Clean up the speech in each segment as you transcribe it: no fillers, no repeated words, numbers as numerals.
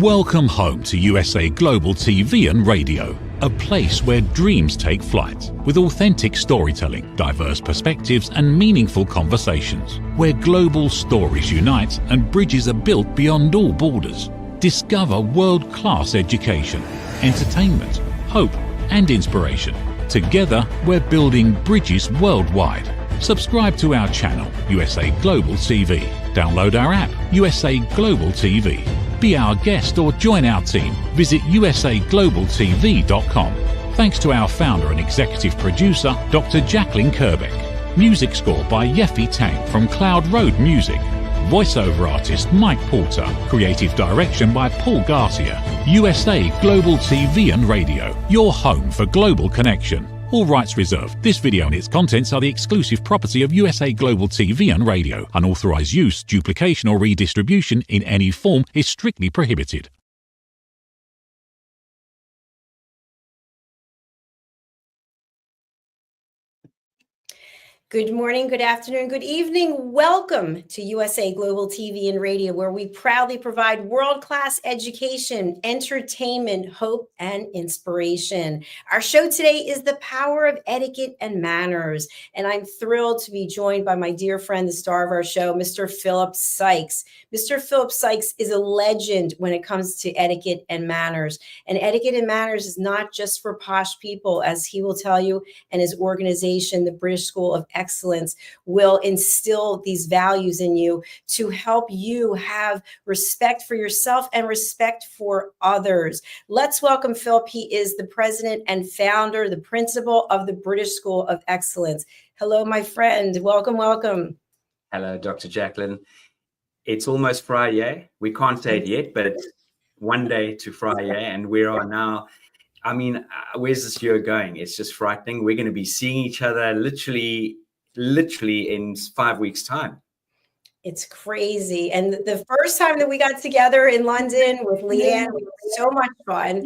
Welcome home to USA Global TV and Radio, a place where dreams take flight, with authentic storytelling, diverse perspectives and meaningful conversations, where global stories unite and bridges are built beyond all borders. Discover world-class education, entertainment, hope and inspiration. Together, we're building bridges worldwide. Subscribe to our channel, USA Global TV. Download our app, USA Global TV. Be our guest or join our team. Visit usaglobaltv.com. Thanks to our founder and executive producer, Dr. Jacalyn Kerbeck. Music score by Yeffy Tang from Cloud Road Music. Voiceover artist Mike Porter. Creative direction by Paul Garcia. USA Global TV and Radio, your home for global connection. All rights reserved. This video and its contents are the exclusive property of USA Global TV and Radio. Unauthorized use, duplication or redistribution in any form is strictly prohibited. Good morning, good afternoon, good evening. Welcome to USA Global TV and Radio, where we proudly provide world-class education, entertainment, hope, and inspiration. Our show today is The Power of Etiquette and Manners, and I'm thrilled to be joined by my dear friend, the star of our show, Mr. Philip Sykes. Mr. Philip Sykes is a legend when it comes to etiquette and manners. And etiquette and manners is not just for posh people, as he will tell you, and his organization, the British School of Excellence, will instill these values in you to help you have respect for yourself and respect for others. Let's welcome Philip. He is the president and founder, the principal of the British School of Excellence. Hello, my friend. Welcome, welcome. Hello, Dr. Jacalyn. It's almost Friday. We can't say it yet, but one day to Friday, and we are now. I mean, where's this year going? It's just frightening. We're going to be seeing each other literally in 5 weeks' time. It's crazy. And the first time that we got together in London with Leanne, we had so much fun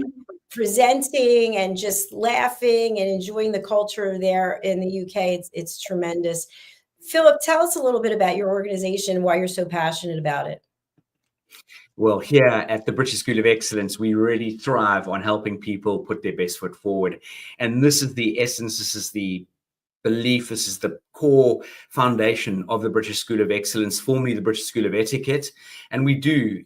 presenting and just laughing and enjoying the culture there in the UK. It's tremendous. Philip, tell us a little bit about your organization, why you're so passionate about it. Well, here at the British School of Excellence, we really thrive on helping people put their best foot forward. And this is the essence, this is the belief, this is the core foundation of the British School of Excellence, formerly the British School of Etiquette. And we do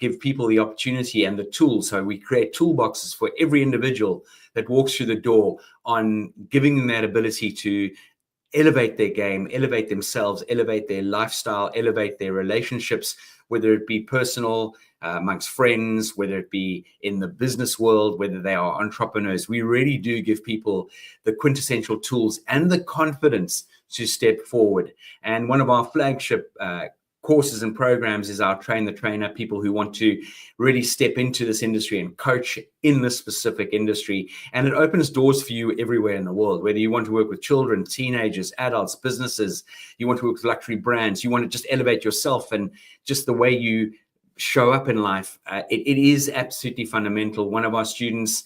give people the opportunity and the tools. So we create toolboxes for every individual that walks through the door on giving them that ability to elevate their game, elevate themselves, elevate their lifestyle, elevate their relationships, whether it be personal, amongst friends, whether it be in the business world, whether they are entrepreneurs. We really do give people the quintessential tools and the confidence to step forward. And one of our flagship courses and programs is our Train the Trainer, people who want to really step into this industry and coach in this specific industry. And it opens doors for you everywhere in the world, whether you want to work with children, teenagers, adults, businesses, you want to work with luxury brands, you want to just elevate yourself and just the way you show up in life. It is absolutely fundamental. One of our students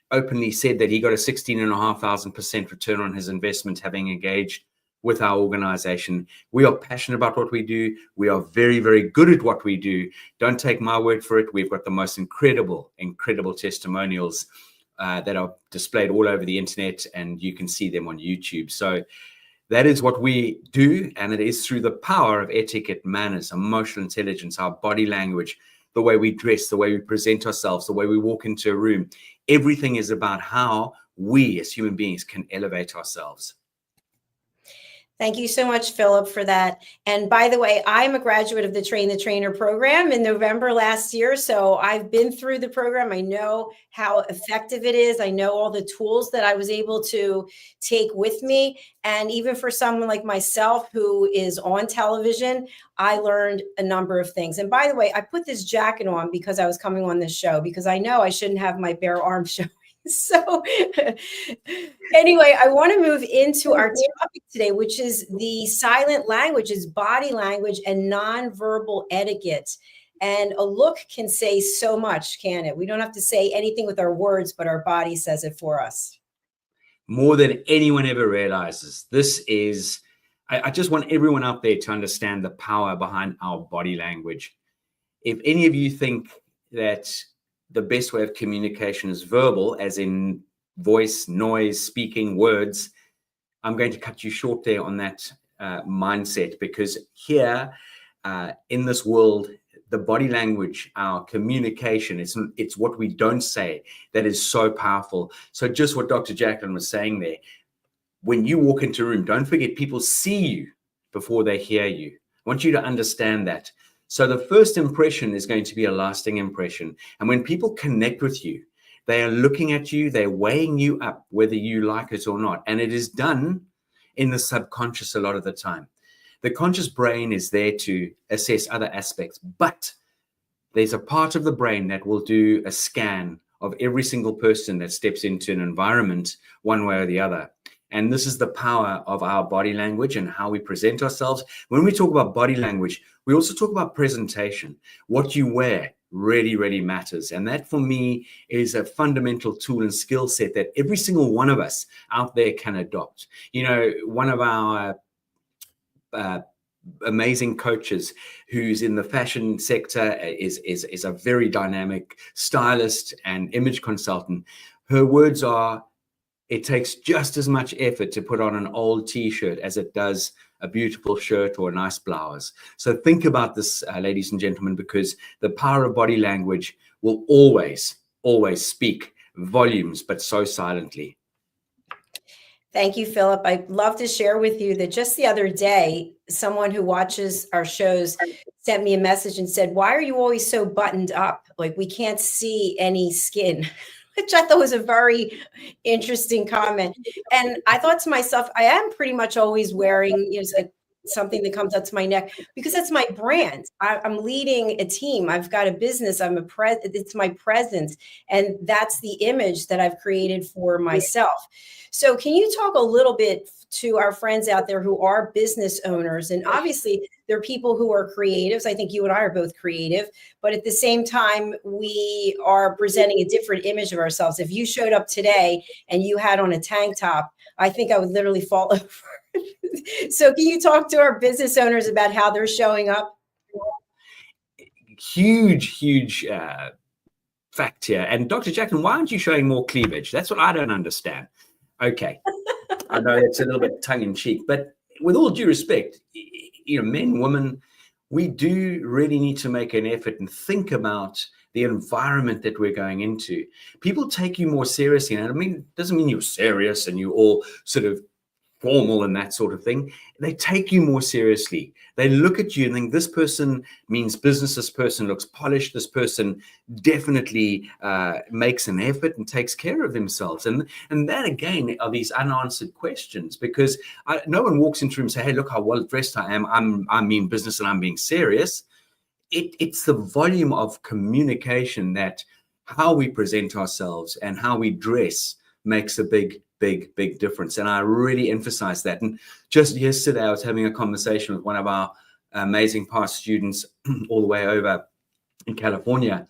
openly said that he got a 16,500% return on his investment having engaged with our organization. We are passionate about what we do. We are very, very good at what we do. Don't take my word for it. We've got the most incredible testimonials that are displayed all over the internet, and you can see them on YouTube. So that is what we do, and it is through the power of etiquette, manners, emotional intelligence, our body language, the way we dress, the way we present ourselves, the way we walk into a room. Everything is about how we as human beings can elevate ourselves. Thank you so much, Philip, for that. And by the way, I'm a graduate of the Train the Trainer program in November last year. So I've been through the program. I know how effective it is. I know all the tools that I was able to take with me. And even for someone like myself who is on television, I learned a number of things. And by the way, I put this jacket on because I was coming on this show, because I know I shouldn't have my bare arms showing. So anyway, I want to move into our topic today, which is the silent languages, body language, and nonverbal etiquette. And a look can say so much, can it? We don't have to say anything with our words, but our body says it for us. More than anyone ever realizes. This is, I just want everyone out there to understand the power behind our body language. If any of you think that the best way of communication is verbal, as in voice, noise, speaking, words, I'm going to cut you short there on that mindset, because here in this world, the body language, our communication, it's what we don't say that is so powerful. So just what Dr. Jacalyn was saying there, when you walk into a room, don't forget people see you before they hear you. I want you to understand that. So the first impression is going to be a lasting impression. And when people connect with you, they are looking at you, they're weighing you up, whether you like it or not. And it is done in the subconscious a lot of the time. The conscious brain is there to assess other aspects, but there's a part of the brain that will do a scan of every single person that steps into an environment one way or the other. And this is the power of our body language and how we present ourselves. When we talk about body language, we also talk about presentation. What you wear really, really matters. And that for me is a fundamental tool and skill set that every single one of us out there can adopt. You know, one of our amazing coaches who's in the fashion sector is a very dynamic stylist and image consultant. Her words are, it takes just as much effort to put on an old t-shirt as it does a beautiful shirt or a nice blouse. So think about this, ladies and gentlemen, because the power of body language will always, always speak volumes, but so silently. Thank you, Philip. I'd love to share with you that just the other day, someone who watches our shows sent me a message and said, "Why are you always so buttoned up? Like, we can't see any skin." Which I thought was a very interesting comment. And I thought to myself, I am pretty much always wearing, you know, like something that comes up to my neck because that's my brand. I'm leading a team. I've got a business. It's my presence. And that's the image that I've created for myself. So can you talk a little bit to our friends out there who are business owners? And obviously there are people who are creatives. I think you and I are both creative, but at the same time, we are presenting a different image of ourselves. If you showed up today and you had on a tank top, I think I would literally fall over. So can you talk to our business owners about how they're showing up? Huge fact here. And Dr. Jacalyn, why aren't you showing more cleavage? That's what I don't understand. Okay. I know it's a little bit tongue in cheek, but with all due respect, you know, men, women, we do really need to make an effort and think about the environment that we're going into. People take you more seriously. And I mean, it doesn't mean you're serious and you all sort of formal and that sort of thing. They take you more seriously. They look at you and think this person means business. This person looks polished. This person definitely makes an effort and takes care of themselves. And that again are these unanswered questions, because no one walks into a room and say, "Hey, look how well dressed I am. I mean business and I'm being serious." It's the volume of communication that how we present ourselves and how we dress makes a big difference. And I really emphasize that. And just yesterday, I was having a conversation with one of our amazing past students all the way over in California.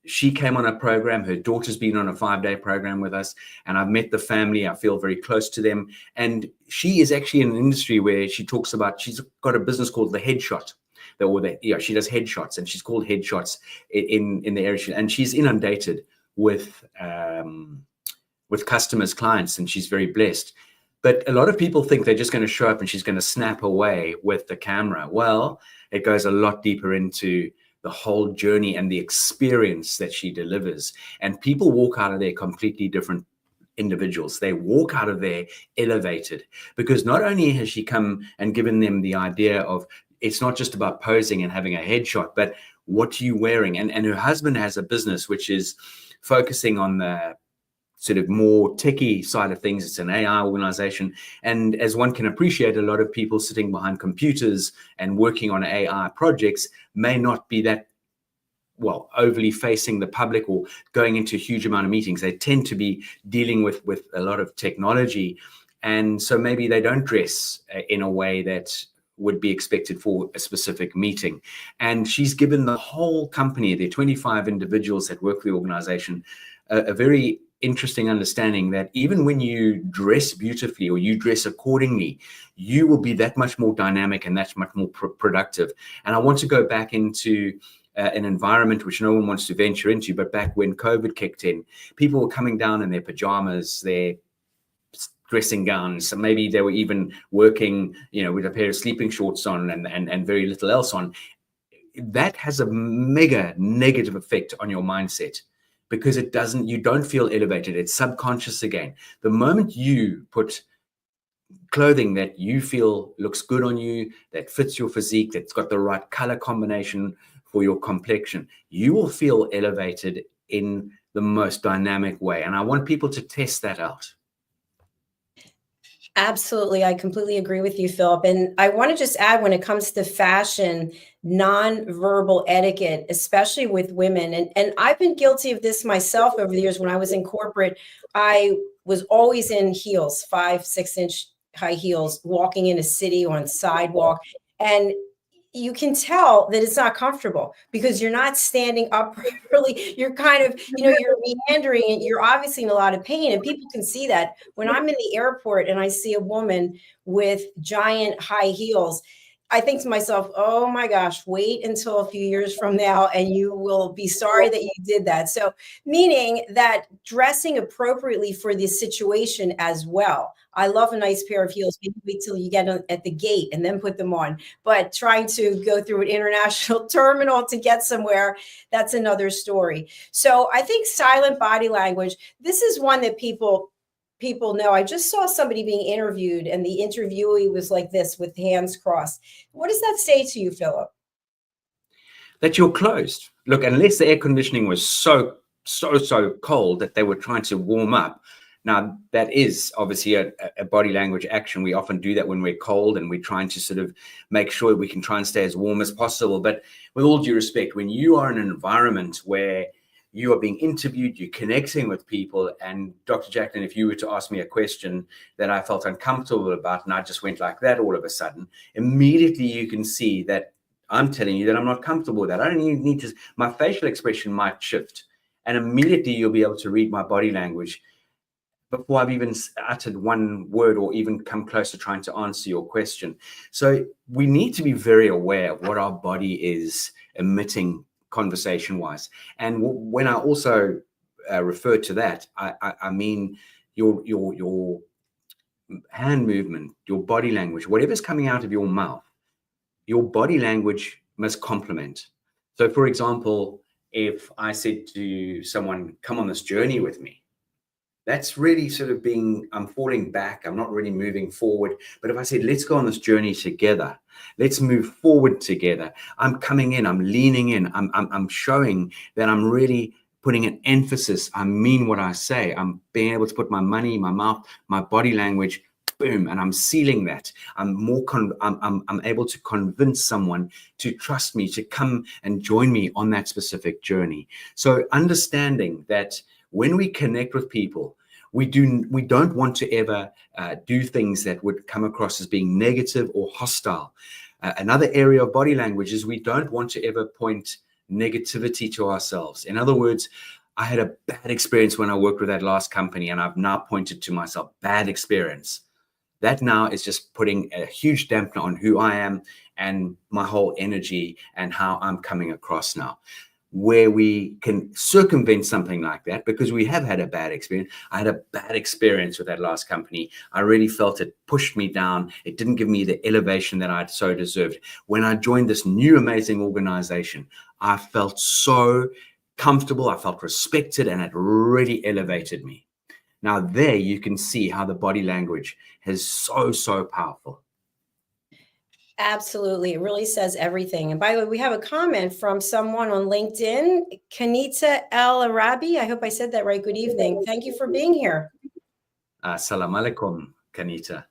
She came on a program. Her daughter's been on a 5-day program with us, and I've met the family. I feel very close to them. And she is actually in an industry where she talks about, she's got a business called The Headshot. She does headshots, and she's called Headshots in the area. And she's inundated with customers, clients, and she's very blessed. But a lot of people think they're just going to show up and she's going to snap away with the camera. Well, it goes a lot deeper into the whole journey and the experience that she delivers. And people walk out of there completely different individuals. They walk out of there elevated, because not only has she come and given them the idea of, it's not just about posing and having a headshot, but what are you wearing? And her husband has a business which is focusing on the sort of more techie side of things. It's an AI organization. And as one can appreciate, a lot of people sitting behind computers and working on AI projects may not be that, well, overly facing the public or going into a huge amount of meetings. They tend to be dealing with a lot of technology. And so maybe they don't dress in a way that would be expected for a specific meeting. And she's given the whole company, the 25 individuals that work for the organization, a very interesting understanding that even when you dress beautifully or you dress accordingly, you will be that much more dynamic and that much more productive. And I want to go back into an environment which no one wants to venture into. But back when COVID kicked in, people were coming down in their pajamas, their dressing gowns, so maybe they were even working, with a pair of sleeping shorts on and very little else on. That has a mega negative effect on your mindset, because you don't feel elevated. It's subconscious again. The moment you put clothing that you feel looks good on you, that fits your physique, that's got the right color combination for your complexion, you will feel elevated in the most dynamic way. And I want people to test that out. Absolutely. I completely agree with you, Philip. And I want to just add, when it comes to fashion, nonverbal etiquette, especially with women, and I've been guilty of this myself over the years. When I was in corporate, I was always in heels, 5-6 inch high heels, walking in a city on sidewalk. And you can tell that it's not comfortable because you're not standing up properly. You're kind of, you're meandering, and you're obviously in a lot of pain. And people can see that. When I'm in the airport and I see a woman with giant high heels, I think to myself, oh my gosh, wait until a few years from now and you will be sorry that you did that. So meaning that dressing appropriately for the situation as well. I love a nice pair of heels. Maybe wait till you get at the gate and then put them on. But trying to go through an international terminal to get somewhere, that's another story. So I think silent body language, this is one that people know. I just saw somebody being interviewed, and the interviewee was like this with hands crossed. What does that say to you, Philip? That you're closed. Look, unless the air conditioning was so cold that they were trying to warm up. Now, that is obviously a body language action. We often do that when we're cold, and we're trying to sort of make sure we can try and stay as warm as possible. But with all due respect, when you are in an environment where you are being interviewed, you're connecting with people, and Dr. Jacalyn, if you were to ask me a question that I felt uncomfortable about and I just went like that all of a sudden, immediately you can see that I'm telling you that I'm not comfortable with that. I don't even need to, my facial expression might shift, and immediately you'll be able to read my body language before I've even uttered one word or even come close to trying to answer your question. So we need to be very aware of what our body is emitting conversation-wise. And when I also refer to that, I mean your hand movement, your body language, whatever's coming out of your mouth, your body language must complement. So, for example, if I said to someone, come on this journey with me, that's really sort of I'm falling back. I'm not really moving forward. But if I said, let's go on this journey together, let's move forward together, I'm coming in, I'm leaning in, I'm showing that I'm really putting an emphasis. I mean what I say. I'm being able to put my money, my mouth, my body language, boom, and I'm sealing that. I'm able to convince someone to trust me, to come and join me on that specific journey. So understanding that when we connect with people, we don't want to ever do things that would come across as being negative or hostile. Another area of body language is we don't want to ever point negativity to ourselves. In other words, I had a bad experience when I worked with that last company, and I've now pointed to myself, bad experience. That now is just putting a huge dampener on who I am and my whole energy and how I'm coming across now. Where we can circumvent something like that, because we have had a bad experience. I had a bad experience with that last company. I really felt it pushed me down. It didn't give me the elevation that I'd so deserved. When I joined this new amazing organization, I felt so comfortable. I felt respected, and it really elevated me. Now there you can see how the body language is so powerful. Absolutely. It really says everything. And by the way, we have a comment from someone on LinkedIn, Kanita El Arabi. I hope I said that right. Good evening. Thank you for being here. Assalamu alaikum, Kanita.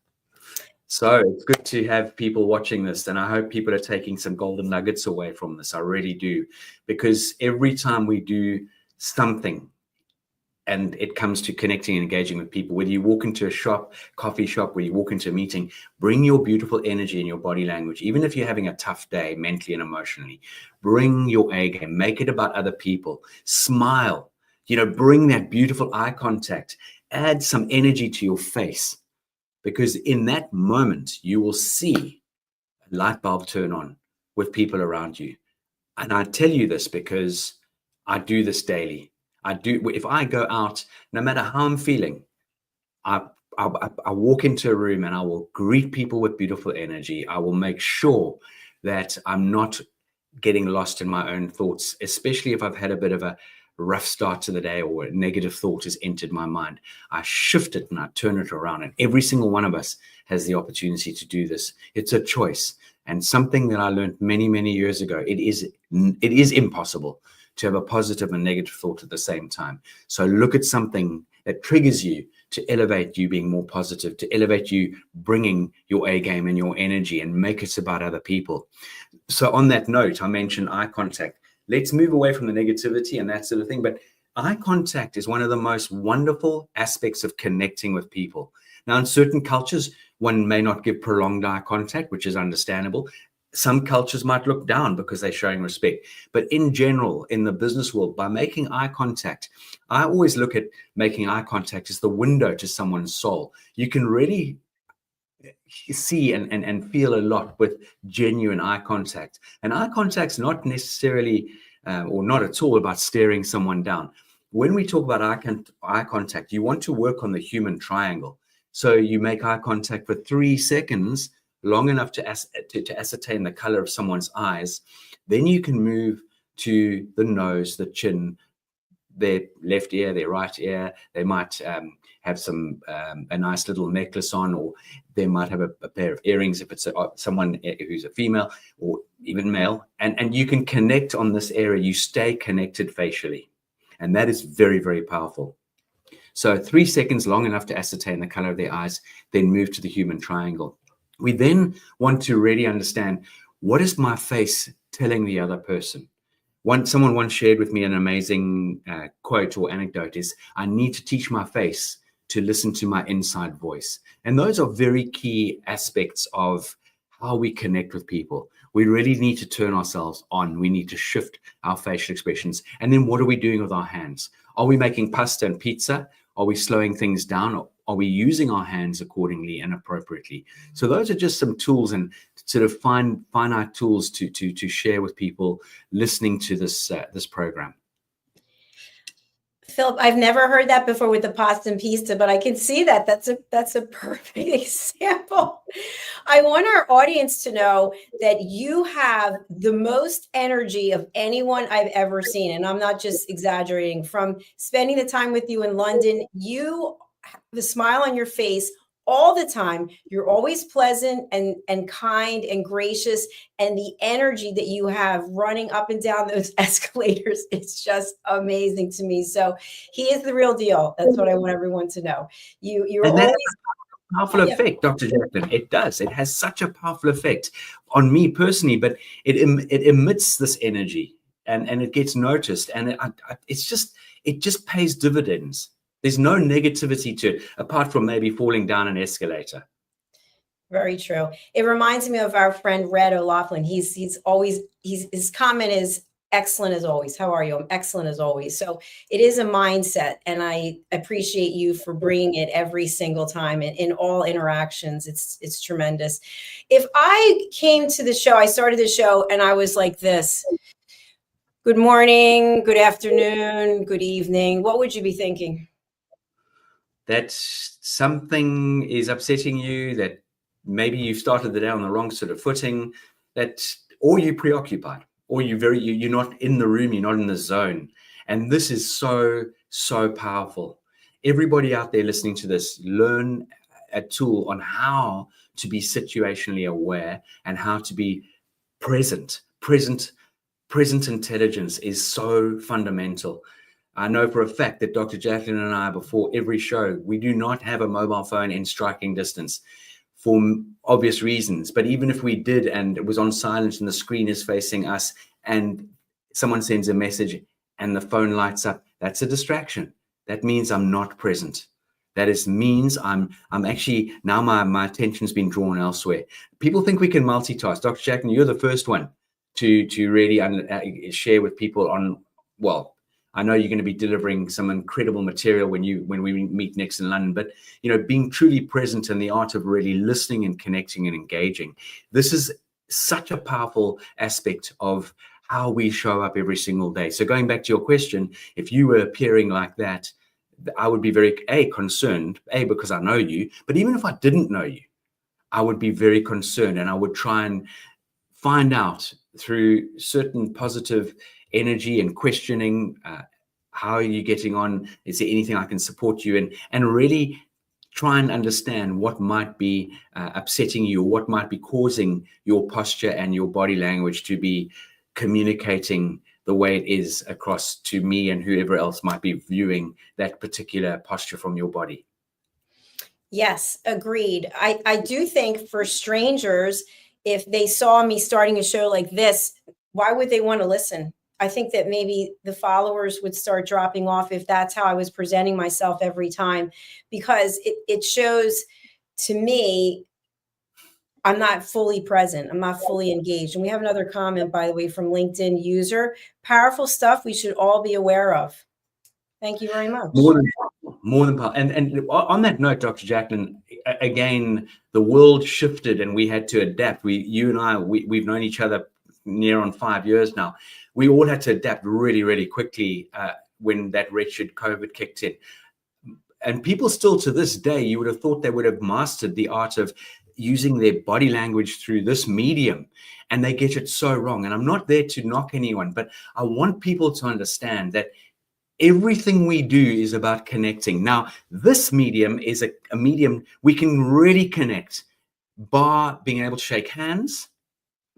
So it's good to have people watching this, and I hope people are taking some golden nuggets away from this. I really do, because every time we do something, and it comes to connecting and engaging with people, whether you walk into a shop, coffee shop, where you walk into a meeting, bring your beautiful energy and your body language. Even if you're having a tough day mentally and emotionally, bring your A game, make it about other people, smile, bring that beautiful eye contact, add some energy to your face, because in that moment, you will see a light bulb turn on with people around you. And I tell you this because I do this daily. If I go out, no matter how I'm feeling, I walk into a room and I will greet people with beautiful energy. I will make sure that I'm not getting lost in my own thoughts, especially if I've had a bit of a rough start to the day or a negative thought has entered my mind. I shift it and I turn it around. And every single one of us has the opportunity to do this. It's a choice. And something that I learned many, many years ago, it is impossible to have a positive and negative thought at the same time. So look at something that triggers you to elevate you being more positive, to elevate you bringing your A game and your energy, and make it about other people. So on that note, I mentioned eye contact. Let's move away from the negativity and that sort of thing. But eye contact is one of the most wonderful aspects of connecting with people. Now, in certain cultures, one may not give prolonged eye contact, which is understandable. Some cultures might look down because they're showing respect. But in general, in the business world, by making eye contact, I always look at making eye contact as the window to someone's soul. You can really see and feel a lot with genuine eye contact. And eye contact's not necessarily or not at all about staring someone down. When we talk about eye contact, you want to work on the human triangle. So you make eye contact for 3 seconds, long enough to ascertain the color of someone's eyes. Then you can move to the nose, the chin, their left ear, their right ear. They might have a nice little necklace on, or they might have a pair of earrings if it's someone who's a female or even male. And you can connect on this area. You stay connected facially. And that is very, very powerful. So 3 seconds, long enough to ascertain the color of their eyes, then move to the human triangle. We then want to really understand, what is my face telling the other person? Someone once shared with me an amazing quote or anecdote is, I need to teach my face to listen to my inside voice. And those are very key aspects of how we connect with people. We really need to turn ourselves on. We need to shift our facial expressions. And then what are we doing with our hands? Are we making pasta and pizza? Are we slowing things down? Or are we using our hands accordingly and appropriately? So those are just some tools, and sort of finite tools to share with people listening to this program. Philip, I've never heard that before with the pasta and pizza, but I can see that. That's a perfect example. I want our audience to know that you have the most energy of anyone I've ever seen. And I'm not just exaggerating. From spending the time with you in London, you have the smile on your face all the time. You're always pleasant and kind and gracious. And the energy that you have running up and down those escalators, it's just amazing to me. So he is the real deal. That's what I want everyone to know. You're always a powerful effect, Dr. Jacalyn. It does. It has such a powerful effect on me personally, but it emits this energy and it gets noticed. And it just pays dividends. There's no negativity to it, apart from maybe falling down an escalator. Very true. It reminds me of our friend Red O'Loughlin. His comment is excellent as always. How are you? I'm excellent as always. So it is a mindset, and I appreciate you for bringing it every single time in all interactions. It's tremendous. If I came to the show, I started the show and I was like this: good morning, good afternoon, good evening. What would you be thinking? That something is upsetting you, that maybe you've started the day on the wrong sort of footing, or you're preoccupied, or you're not in the room, you're not in the zone. And this is so powerful. Everybody out there listening to this, learn a tool on how to be situationally aware and how to be present. Present intelligence is so fundamental. I know for a fact that Dr. Jacalyn and I, before every show, we do not have a mobile phone in striking distance for obvious reasons. But even if we did, and it was on silent and the screen is facing us, and someone sends a message and the phone lights up, that's a distraction. That means I'm not present. Means I'm actually, now my attention's been drawn elsewhere. People think we can multitask. Dr. Jacalyn, you're the first one to really share with people on, well, I know you're going to be delivering some incredible material when we meet next in London, but being truly present in the art of really listening and connecting and engaging. This is such a powerful aspect of how we show up every single day. So going back to your question, if you were appearing like that, I would be very concerned, because I know you, but even if I didn't know you, I would be very concerned, and I would try and find out through certain positive energy and questioning, how are you getting on? Is there anything I can support you in? And really try and understand what might be upsetting you, or what might be causing your posture and your body language to be communicating the way it is across to me and whoever else might be viewing that particular posture from your body. Yes, agreed. I do think for strangers, if they saw me starting a show like this, why would they want to listen? I think that maybe the followers would start dropping off if that's how I was presenting myself every time, because it shows to me I'm not fully present. I'm not fully engaged. And we have another comment, by the way, from LinkedIn user. Powerful stuff we should all be aware of. Thank you very much. More than powerful. And on that note, Dr. Jacalyn, again, the world shifted and we had to adapt. You and I, we've known each other near on 5 years now. We all had to adapt really, really quickly when that wretched COVID kicked in. And people still to this day, you would have thought they would have mastered the art of using their body language through this medium, and they get it so wrong. And I'm not there to knock anyone, but I want people to understand that everything we do is about connecting. Now, this medium is a medium we can really connect, bar being able to shake hands,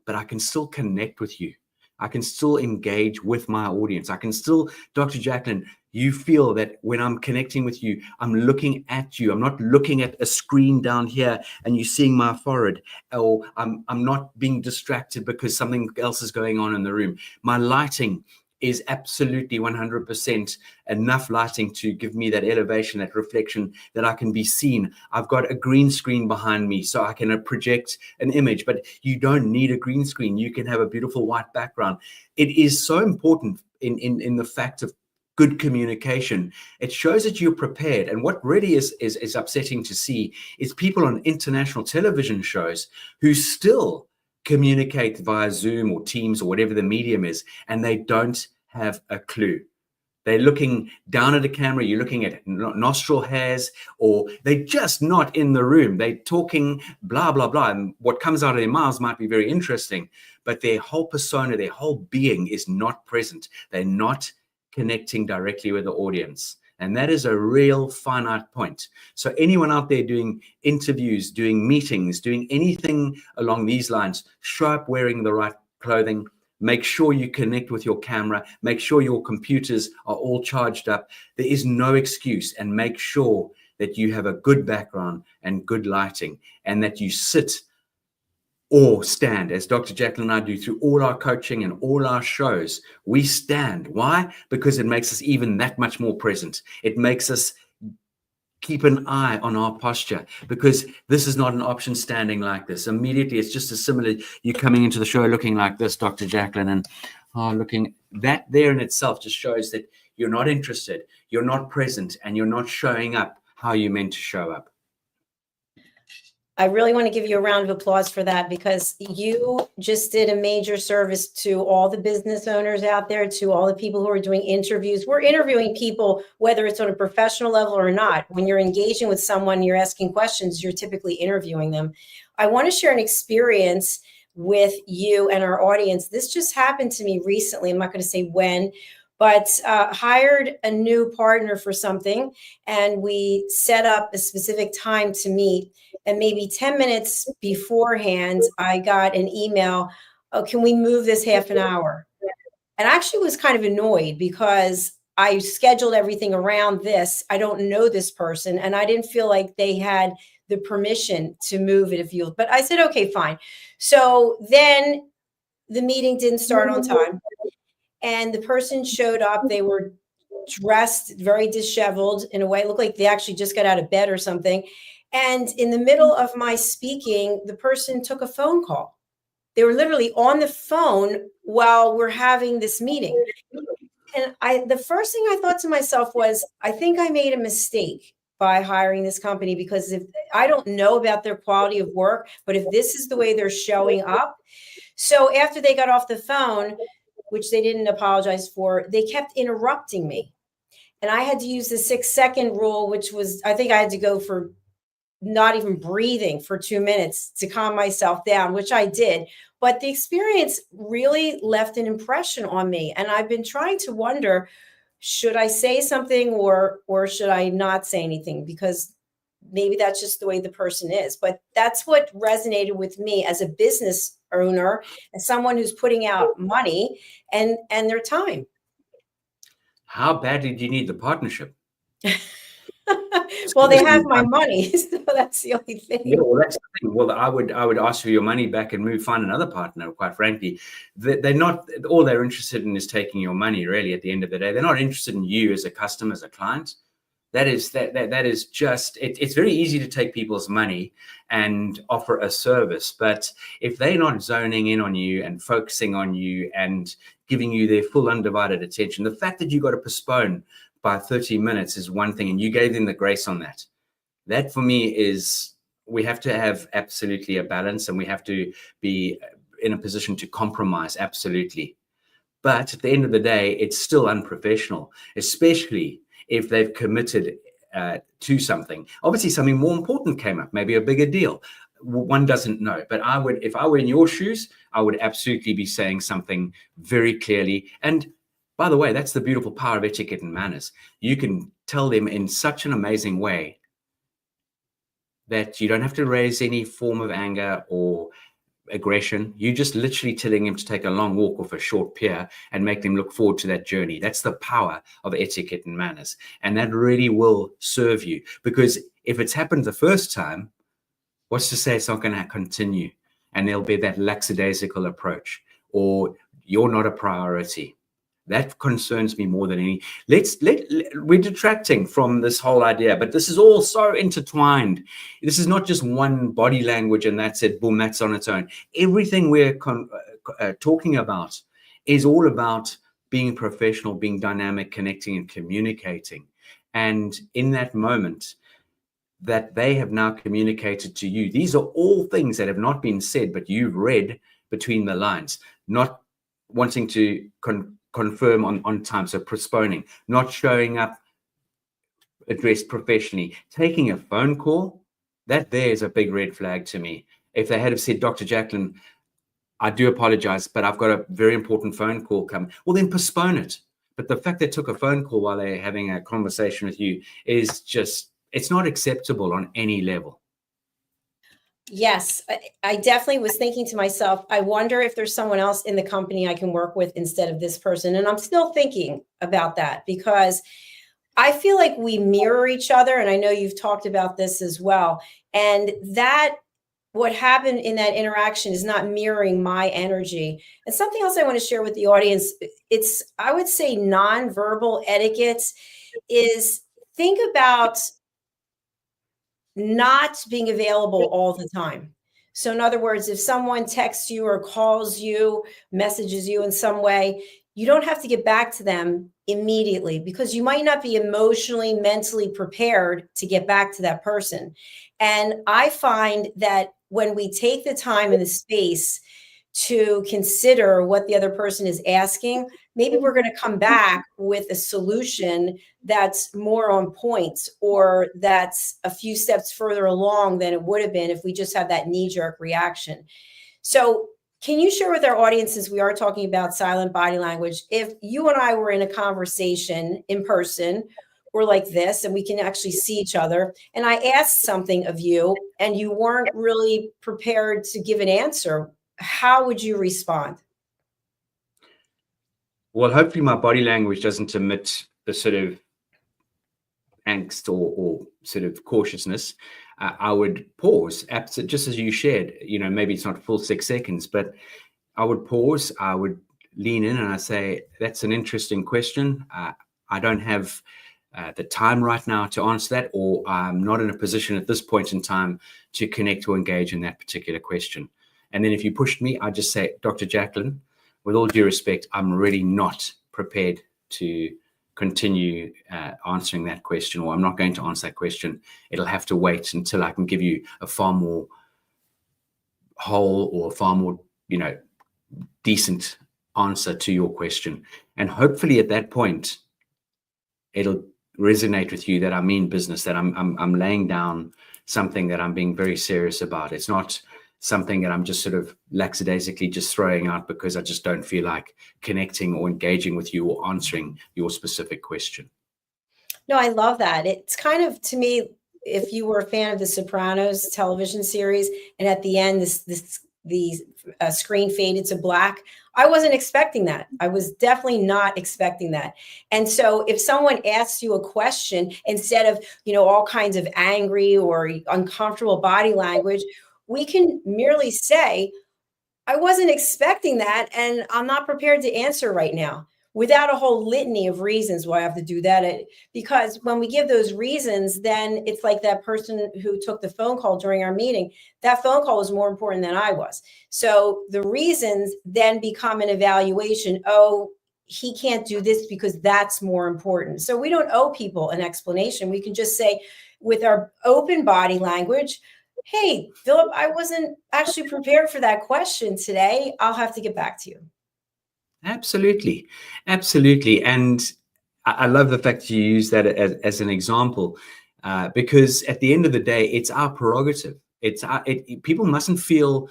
but I can still connect with you. I can still engage with my audience. I can still, Dr. Jacalyn, you feel that when I'm connecting with you, I'm looking at you. I'm not looking at a screen down here and you're seeing my forehead, or I'm not being distracted because something else is going on in the room. My lighting is absolutely 100% enough lighting to give me that elevation, that reflection, that I can be seen. I've got a green screen behind me so I can project an image, but you don't need a green screen. You can have a beautiful white background. It is so important in the fact of good communication. It shows that you're prepared. And what really is upsetting to see is people on international television shows who still communicate via Zoom or Teams or whatever the medium is, and they don't have a clue. They're looking down at a camera, you're looking at nostril hairs, or they're just not in the room. They're talking blah, blah, blah. And what comes out of their mouths might be very interesting, but their whole persona, their whole being is not present. They're not connecting directly with the audience. And that is a real finite point. So anyone out there doing interviews, doing meetings, doing anything along these lines, show up wearing the right clothing. Make sure you connect with your camera. Make sure your computers are all charged up. There is no excuse. And make sure that you have a good background and good lighting, and that you sit or stand, as Dr. Jacalyn and I do through all our coaching and all our shows. We stand. Why? Because it makes us even that much more present. It makes us keep an eye on our posture, because this is not an option standing like this. Immediately, it's just as similar, you coming into the show looking like this, Dr. Jacalyn, and looking, that there in itself just shows that you're not interested, you're not present, and you're not showing up how you're meant to show up. I really want to give you a round of applause for that, because you just did a major service to all the business owners out there, to all the people who are doing interviews. We're interviewing people, whether it's on a professional level or not. When you're engaging with someone, you're asking questions, you're typically interviewing them. I want to share an experience with you and our audience. This just happened to me recently. I'm not going to say when, but hired a new partner for something, and we set up a specific time to meet. And maybe 10 minutes beforehand, I got an email, oh, can we move this half an hour? And I actually was kind of annoyed, because I scheduled everything around this. I don't know this person, and I didn't feel like they had the permission to move it, but I said, okay, fine. So then the meeting didn't start on time, and the person showed up. They were dressed very disheveled in a way. It looked like they actually just got out of bed or something. And in the middle of my speaking, the person took a phone call. They were literally on the phone while we're having this meeting. And the first thing I thought to myself was, I think I made a mistake by hiring this company, because if I don't know about their quality of work, but if this is the way they're showing up. So after they got off the phone, which they didn't apologize for, they kept interrupting me. And I had to use the 6-second rule, which was, I think I had to go for not even breathing for 2 minutes to calm myself down, which I did. But the experience really left an impression on me. And I've been trying to wonder, should I say something or should I not say anything? Because maybe that's just the way the person is. But that's what resonated with me as a business owner and someone who's putting out money and their time. How badly do you need the partnership? Well, they have my money, so that's the only thing. Yeah, well, that's the thing. Well, I would ask for your money back and find another partner. Quite frankly, they're not. All they're interested in is taking your money. Really, at the end of the day, they're not interested in you as a customer, as a client. That is just. It's very easy to take people's money and offer a service, but if they're not zoning in on you and focusing on you and giving you their full undivided attention, the fact that you got to postpone by 30 minutes is one thing, and you gave them the grace on that. That for me is, we have to have absolutely a balance, and we have to be in a position to compromise, absolutely. But at the end of the day, it's still unprofessional, especially if they've committed to something. Obviously, something more important came up, maybe a bigger deal. One doesn't know. But I would, if I were in your shoes, I would absolutely be saying something very clearly. And by the way, that's the beautiful power of etiquette and manners. You can tell them in such an amazing way that you don't have to raise any form of anger or aggression. You just literally telling them to take a long walk off a short pier and make them look forward to that journey. That's the power of etiquette and manners. And that really will serve you, because if it's happened the first time, what's to say it's not going to continue? And there'll be that lackadaisical approach, or you're not a priority. That concerns me more than any. We're detracting from this whole idea, but this is all so intertwined. This is not just one body language and that's it, boom, that's on its own. Everything we're talking about is all about being professional, being dynamic, connecting and communicating. And in that moment that they have now communicated to you, these are all things that have not been said, but you've read between the lines, not wanting to confirm on time, so postponing, not showing up addressed professionally, taking a phone call, that there is a big red flag to me. If they had have said, Dr. Jacalyn, I do apologize, but I've got a very important phone call coming, well, then postpone it. But the fact they took a phone call while they're having a conversation with you is just, it's not acceptable on any level. Yes, I definitely was thinking to myself, I wonder if there's someone else in the company I can work with instead of this person. And I'm still thinking about that, because I feel like we mirror each other. And I know you've talked about this as well. And that what happened in that interaction is not mirroring my energy. And something else I want to share with the audience, it's, I would say, nonverbal etiquette is, think about not being available all the time. So in other words, if someone texts you or calls you, messages you in some way, you don't have to get back to them immediately, because you might not be emotionally, mentally prepared to get back to that person. And I find that when we take the time and the space to consider what the other person is asking, maybe we're going to come back with a solution that's more on point, or that's a few steps further along than it would have been if we just had that knee-jerk reaction. So can you share with our audience, since we are talking about silent body language, if you and I were in a conversation in person or like this, and we can actually see each other, and I asked something of you and you weren't really prepared to give an answer, how would you respond? Well, hopefully my body language doesn't emit the sort of angst or sort of cautiousness. I would pause, just as you shared, you know, maybe it's not full 6 seconds, but I would pause, I would lean in and I say, that's an interesting question. I don't have the time right now to answer that, or I'm not in a position at this point in time to connect or engage in that particular question. And then if you pushed me, I'd just say, Dr. Jacalyn, with all due respect, I'm really not prepared to continue answering that question, or I'm not going to answer that question. It'll have to wait until I can give you a far more whole or far more, you know, decent answer to your question. And hopefully at that point, it'll resonate with you that I mean business, that I'm laying down something that I'm being very serious about. It's not something that I'm just sort of lackadaisically just throwing out because I just don't feel like connecting or engaging with you or answering your specific question. No, I love that. It's kind of, to me, if you were a fan of the Sopranos television series, and at the end, the screen faded to black, I wasn't expecting that. I was definitely not expecting that. And so if someone asks you a question, instead of, all kinds of angry or uncomfortable body language, we can merely say, I wasn't expecting that, and I'm not prepared to answer right now, without a whole litany of reasons why I have to do that. Because when we give those reasons, then it's like that person who took the phone call during our meeting. That phone call was more important than I was. So the reasons then become an evaluation. Oh, he can't do this because that's more important. So we don't owe people an explanation. We can just say, with our open body language, hey, Philip, I wasn't actually prepared for that question today. I'll have to get back to you. Absolutely. Absolutely. And I love the fact that you use that as an example, because at the end of the day, it's our prerogative. People mustn't feel,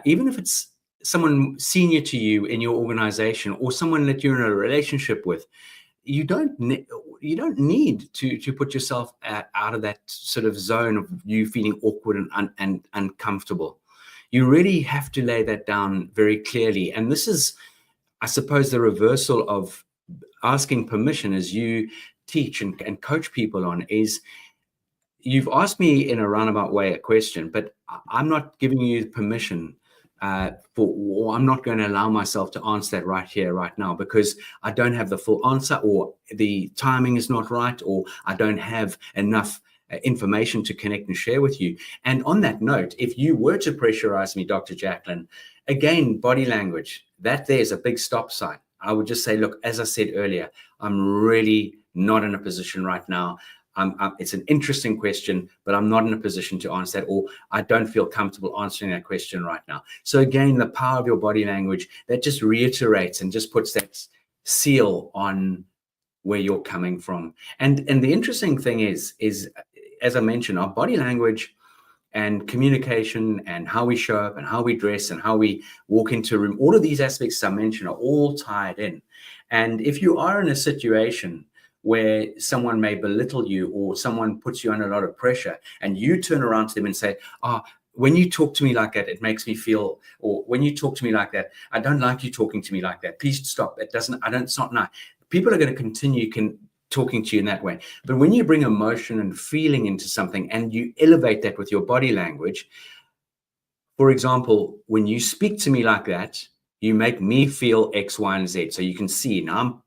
even if it's someone senior to you in your organization or someone that you're in a relationship with, you don't need to put yourself out of that sort of zone of you feeling awkward and uncomfortable. You really have to lay that down very clearly. And this is, I suppose, the reversal of asking permission, as you teach and coach people on, is you've asked me in a roundabout way a question, but I'm not giving you permission or I'm not going to allow myself to answer that right here, right now, because I don't have the full answer, or the timing is not right, or I don't have enough information to connect and share with you. And on that note, if you were to pressurize me, Dr. Jacalyn, again, body language, that there's a big stop sign. I would just say, look, as I said earlier, I'm really not in a position right now. It's an interesting question, but I'm not in a position to answer that, or I don't feel comfortable answering that question right now. So again, the power of your body language, that just reiterates and just puts that seal on where you're coming from. And the interesting thing is, as I mentioned, our body language and communication and how we show up and how we dress and how we walk into a room, all of these aspects I mentioned are all tied in. And if you are in a situation where someone may belittle you or someone puts you under a lot of pressure, and you turn around to them and say, when you talk to me like that, it makes me feel, or when you talk to me like that, I don't like you talking to me like that. Please stop. It's not nice. People are going to continue talking to you in that way. But when you bring emotion and feeling into something and you elevate that with your body language, for example, when you speak to me like that, you make me feel X, Y, and Z. So you can see now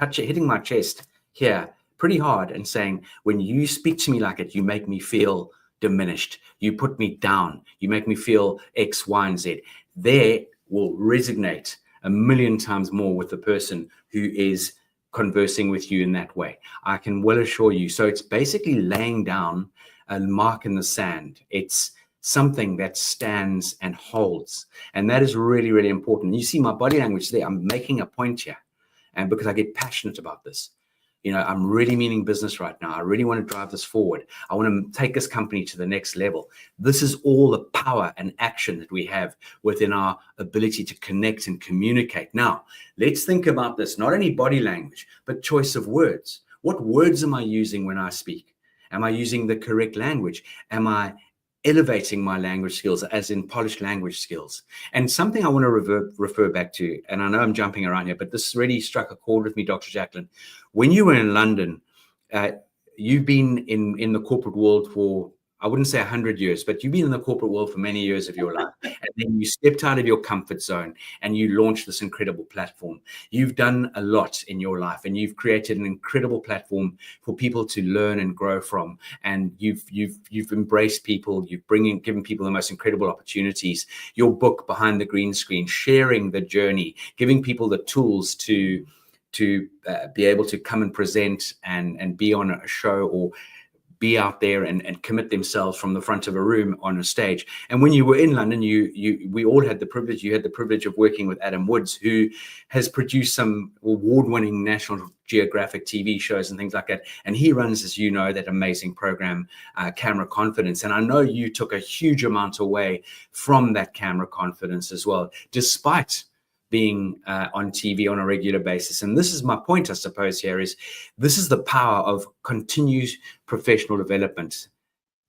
I'm hitting my chest here pretty hard and saying, when you speak to me like it, you make me feel diminished. You put me down. You make me feel X, Y, and Z. There will resonate a million times more with the person who is conversing with you in that way. I can well assure you. So it's basically laying down a mark in the sand. It's something that stands and holds. And that is really, really important. You see my body language there. I'm making a point here. And because I get passionate about this, I'm really meaning business right now. I really want to drive this forward. I want to take this company to the next level. This is all the power and action that we have within our ability to connect and communicate. Now, let's think about this, not only body language, but choice of words. What words am I using when I speak? Am I using the correct language? Am I elevating my language skills, as in polished language skills? And something I want to refer back to, and I know I'm jumping around here, but this really struck a chord with me, Dr. Jacalyn. When you were in London, you've been in the corporate world for, I wouldn't say 100 years, but you've been in the corporate world for many years of your life. And then you stepped out of your comfort zone and you launched this incredible platform. You've done a lot in your life, and you've created an incredible platform for people to learn and grow from. And you've embraced people. You've given people the most incredible opportunities. Your book, Behind the Green Screen, sharing the journey, giving people the tools to be able to come and present and be on a show, or be out there and commit themselves from the front of a room on a stage. And when you were in London, we all had the privilege. You had the privilege of working with Adam Woods, who has produced some award-winning National Geographic TV shows and things like that. And he runs, as you know, that amazing program, Camera Confidence. And I know you took a huge amount away from that camera confidence as well, despite being on TV on a regular basis. And this is my point, I suppose, here is this is the power of continuous professional development,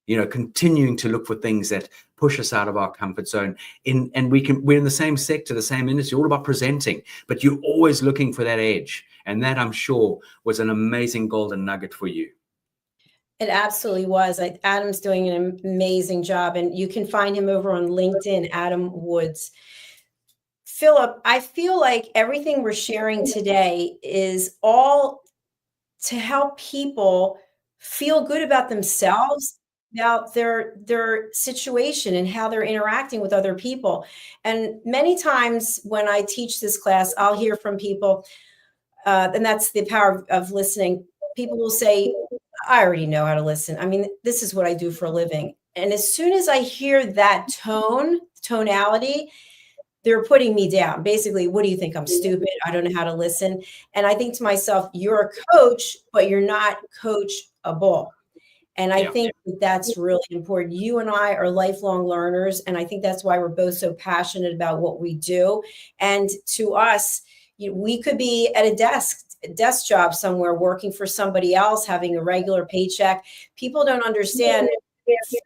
continuing to look for things that push us out of our comfort zone. And we're in the same sector, the same industry, all about presenting, but you're always looking for that edge. And that, I'm sure, was an amazing golden nugget for you. It absolutely was. Adam's doing an amazing job, and you can find him over on LinkedIn, Adam Woods. Philip, I feel like everything we're sharing today is all to help people feel good about themselves, about their situation and how they're interacting with other people. And many times when I teach this class, I'll hear from people, and that's the power of listening. People will say, I already know how to listen. I mean, this is what I do for a living. And as soon as I hear that tonality, they're putting me down. Basically, what do you think? I'm stupid. I don't know how to listen. And I think to myself, you're a coach, but you're not coachable. And I think that's really important. You and I are lifelong learners. And I think that's why we're both so passionate about what we do. And to us, we could be at a desk job somewhere, working for somebody else, having a regular paycheck. People don't understand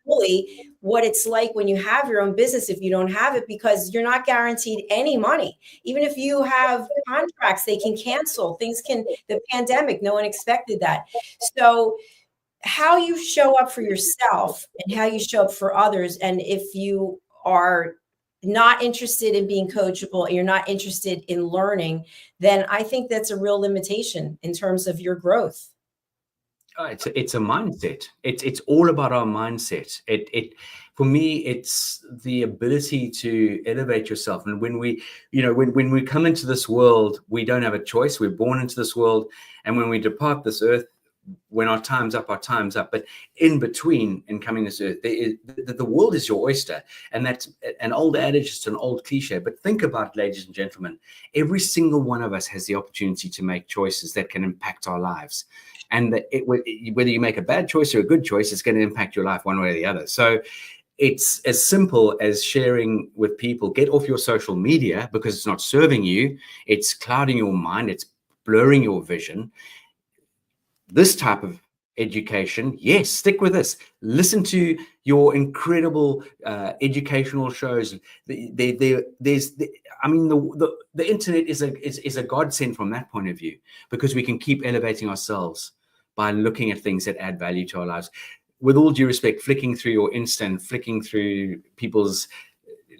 fully what it's like when you have your own business if you don't have it, because you're not guaranteed any money. Even if you have contracts, they can cancel. The pandemic, no one expected that. So how you show up for yourself and how you show up for others, and if you are not interested in being coachable and you're not interested in learning, then I think that's a real limitation in terms of your growth. It's a mindset. It's all about our mindset. For me, it's the ability to elevate yourself. And when we come into this world, we don't have a choice. We're born into this world, and when we depart this earth, when our time's up, our time's up. But in between, in coming to this earth, the world is your oyster. And that's an old adage, it's an old cliche. But think about it, ladies and gentlemen. Every single one of us has the opportunity to make choices that can impact our lives. And whether you make a bad choice or a good choice, it's going to impact your life one way or the other. So it's as simple as sharing with people. Get off your social media because it's not serving you. It's clouding your mind. It's blurring your vision. This type of education, yes, stick with this. Listen to your incredible educational shows. The internet is a godsend from that point of view, because we can keep elevating ourselves by looking at things that add value to our lives. With all due respect, flicking through your Insta and flicking through people's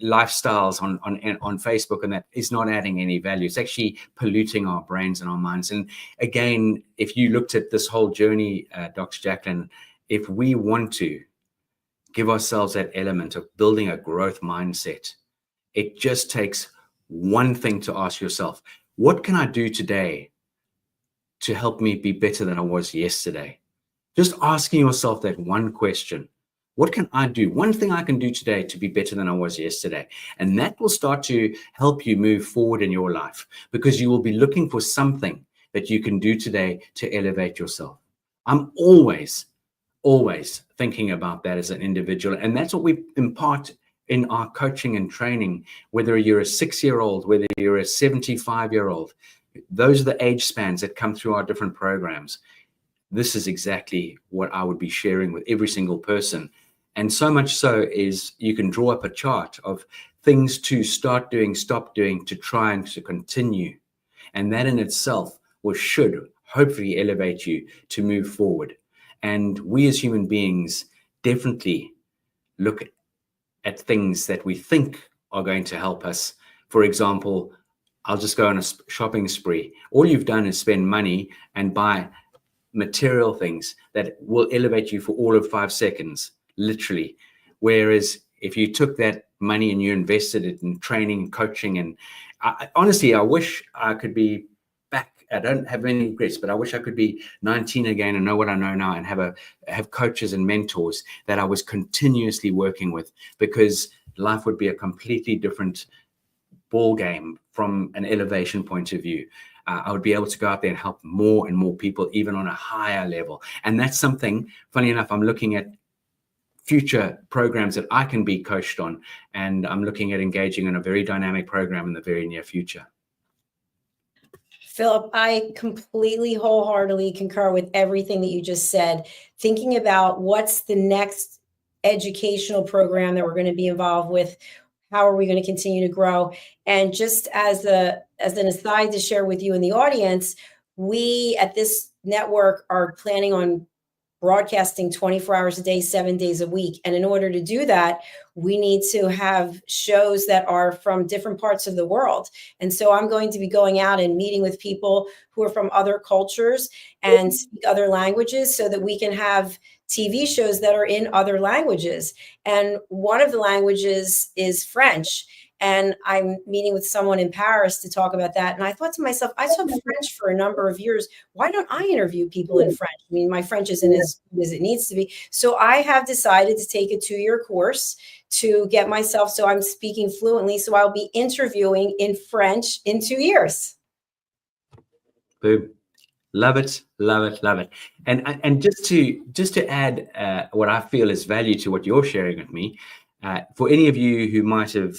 lifestyles on Facebook, and that is not adding any value. It's actually polluting our brains and our minds. And again, if you looked at this whole journey, Dr. Jacalyn, if we want to give ourselves that element of building a growth mindset, it just takes one thing to ask yourself: what can I do today to help me be better than I was yesterday? Just asking yourself that one question. What can I do? One thing I can do today to be better than I was yesterday. And that will start to help you move forward in your life, because you will be looking for something that you can do today to elevate yourself. I'm always thinking about that as an individual. And that's what we impart in our coaching and training, whether you're a 6-year-old, whether you're a 75-year-old. Those are the age spans that come through our different programs. This is exactly what I would be sharing with every single person. And so much so is you can draw up a chart of things to start doing, stop doing, to try and to continue. And that in itself should hopefully elevate you to move forward. And we as human beings definitely look at things that we think are going to help us. For example, I'll just go on a shopping spree. All you've done is spend money and buy material things that will elevate you for all of 5 seconds, literally. Whereas if you took that money and you invested it in training, coaching, and honestly, I wish I could be back I don't have any regrets, but I wish I could be 19 again and know what I know now, and have coaches and mentors that I was continuously working with, because life would be a completely different ball game from an elevation point of view. I would be able to go out there and help more and more people, even on a higher level. And that's something, funny enough, I'm looking at future programs that I can be coached on, and I'm looking at engaging in a very dynamic program in the very near future. Philip, I completely wholeheartedly concur with everything that you just said. Thinking about what's the next educational program that we're going to be involved with, how are we going to continue to grow? And just as an aside to share with you in the audience, we at this network are planning on broadcasting 24 hours a day, 7 days a week. And in order to do that, we need to have shows that are from different parts of the world. And so I'm going to be going out and meeting with people who are from other cultures and speak other languages, so that we can have TV shows that are in other languages. And one of the languages is French. And I'm meeting with someone in Paris to talk about that. And I thought to myself, I took French for a number of years. Why don't I interview people in French? I mean, my French isn't as good as it needs to be. So I have decided to take a 2-year course to get myself so I'm speaking fluently. So I'll be interviewing in French in 2 years. Boom. Love it, love it, love it. And just to add what I feel is value to what you're sharing with me, for any of you who might have,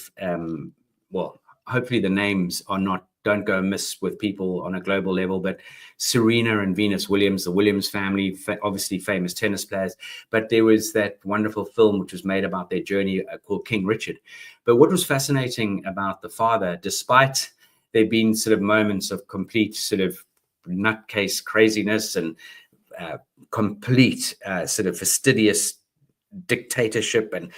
well, hopefully the names don't go amiss with people on a global level, but Serena and Venus Williams, the Williams family, obviously famous tennis players, but there was that wonderful film which was made about their journey called King Richard. But what was fascinating about the father, despite there being sort of moments of complete sort of nutcase craziness and complete sort of fastidious dictatorship and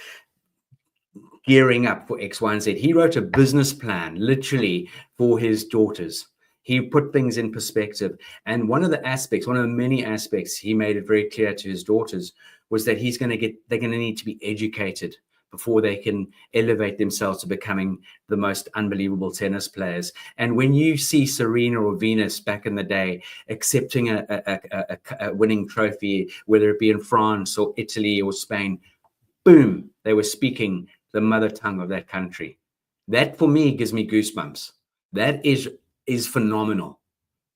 gearing up for X, Y, and Z, he wrote a business plan literally for his daughters. He put things in perspective. And one of the many aspects he made it very clear to his daughters was that they're going to need to be educated before they can elevate themselves to becoming the most unbelievable tennis players. And when you see Serena or Venus back in the day accepting a winning trophy, whether it be in France or Italy or Spain, boom, they were speaking the mother tongue of that country. That for me gives me goosebumps. That is phenomenal,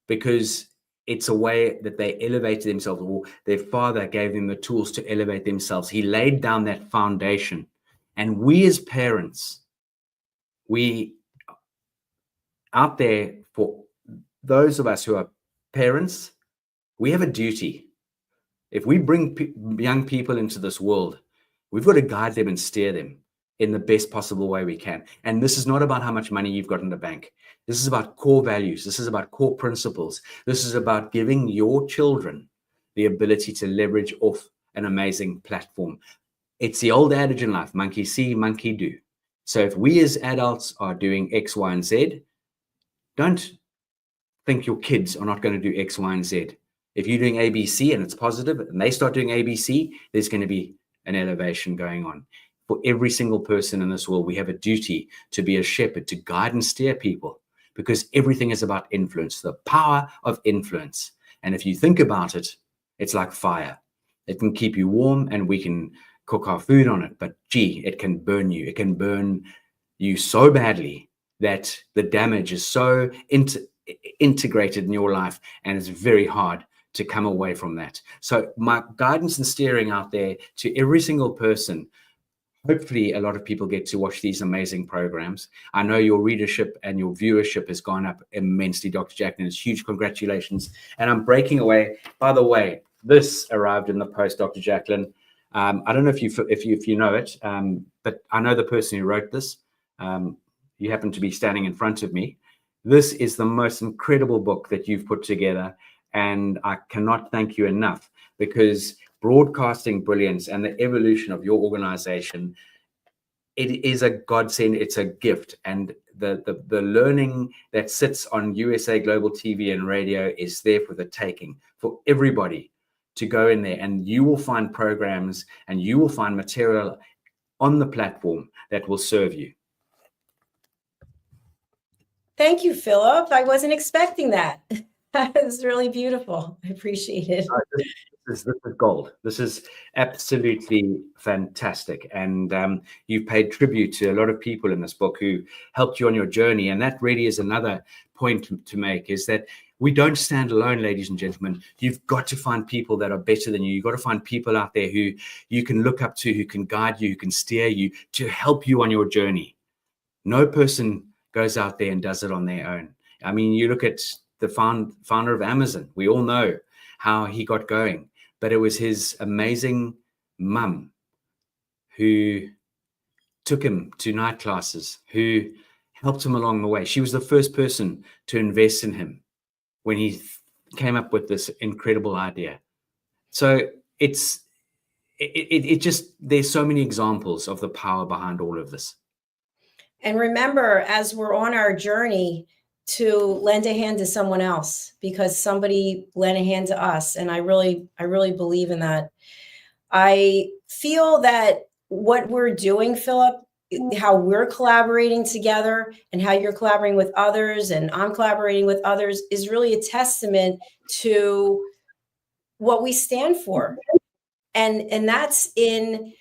because it's a way that they elevated themselves, or their father gave them the tools to elevate themselves. He laid down that foundation. And we as parents, we out there, for those of us who are parents, we have a duty. If we bring young people into this world, we've got to guide them and steer them in the best possible way we can. And this is not about how much money you've got in the bank. This is about core values. This is about core principles. This is about giving your children the ability to leverage off an amazing platform. It's the old adage in life, monkey see, monkey do. So if we as adults are doing X, Y, and Z, don't think your kids are not going to do X, Y, and Z. If you're doing ABC and it's positive and they start doing ABC, there's going to be an elevation going on. For every single person in this world, we have a duty to be a shepherd, to guide and steer people, because everything is about influence, the power of influence. And if you think about it, it's like fire. It can keep you warm and we can cook our food on it, but gee, it can burn you. It can burn you so badly that the damage is so integrated in your life, and it's very hard to come away from that. So my guidance and steering out there to every single person, hopefully a lot of people get to watch these amazing programs. I know your readership and your viewership has gone up immensely, Dr. Jacalyn. It's huge congratulations. And I'm breaking away. By the way, this arrived in the post, Dr. Jacalyn. I don't know if you know it, but I know the person who wrote this. You happen to be standing in front of me. This is the most incredible book that you've put together, and I cannot thank you enough, because broadcasting brilliance and the evolution of your organization, it is a godsend. It's a gift, and the learning that sits on USA Global TV and radio is there for the taking for everybody to go in there, and you will find programs and you will find material on the platform that will serve you. Thank you, Philip. I wasn't expecting that. That is really beautiful. I appreciate it. This is gold. This is absolutely fantastic. And you've paid tribute to a lot of people in this book who helped you on your journey. And that really is another point to make, is that we don't stand alone, ladies and gentlemen. You've got to find people that are better than you. You've got to find people out there who you can look up to, who can guide you, who can steer you, to help you on your journey. No person goes out there and does it on their own. I mean, you look at the founder of Amazon. We all know how he got going, but it was his amazing mum who took him to night classes, who helped him along the way. She was the first person to invest in him when he came up with this incredible idea. So it just, there's so many examples of the power behind all of this. And remember, as we're on our journey, to lend a hand to someone else, because somebody lent a hand to us. And I really believe in that. I feel that what we're doing, Philip, how we're collaborating together and how you're collaborating with others and I'm collaborating with others, is really a testament to what we stand for. And that's in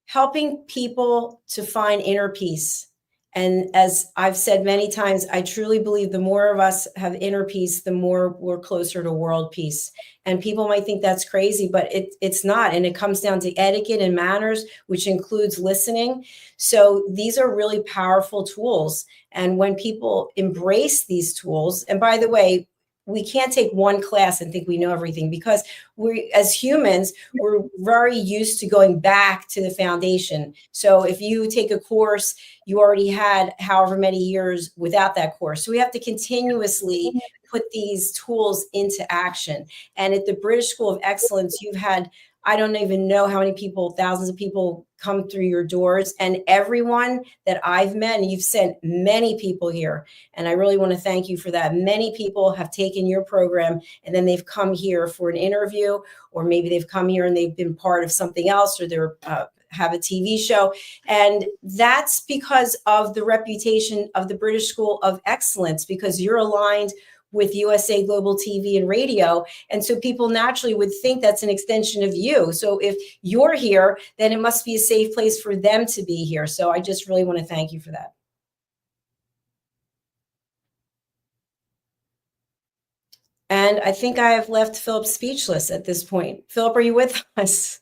helping people to find inner peace. And as I've said many times, I truly believe the more of us have inner peace, the more we're closer to world peace. And people might think that's crazy, but it's not. And it comes down to etiquette and manners, which includes listening. So these are really powerful tools. And when people embrace these tools, and by the way, we can't take one class and think we know everything, because we, as humans, we're very used to going back to the foundation. So if you take a course, you already had however many years without that course. So we have to continuously put these tools into action. And at the British School of Excellence, you've had, I don't even know how many people, thousands of people come through your doors, and everyone that I've met, and you've sent many people here. And I really want to thank you for that. Many people have taken your program and then they've come here for an interview, or maybe they've come here and they've been part of something else, or they're have a TV show. And that's because of the reputation of the British School of Excellence, because you're aligned with USA Global TV and Radio. And so people naturally would think that's an extension of you. So if you're here, then it must be a safe place for them to be here. So I just really want to thank you for that. And I think I have left Philip speechless at this point. Philip, are you with us?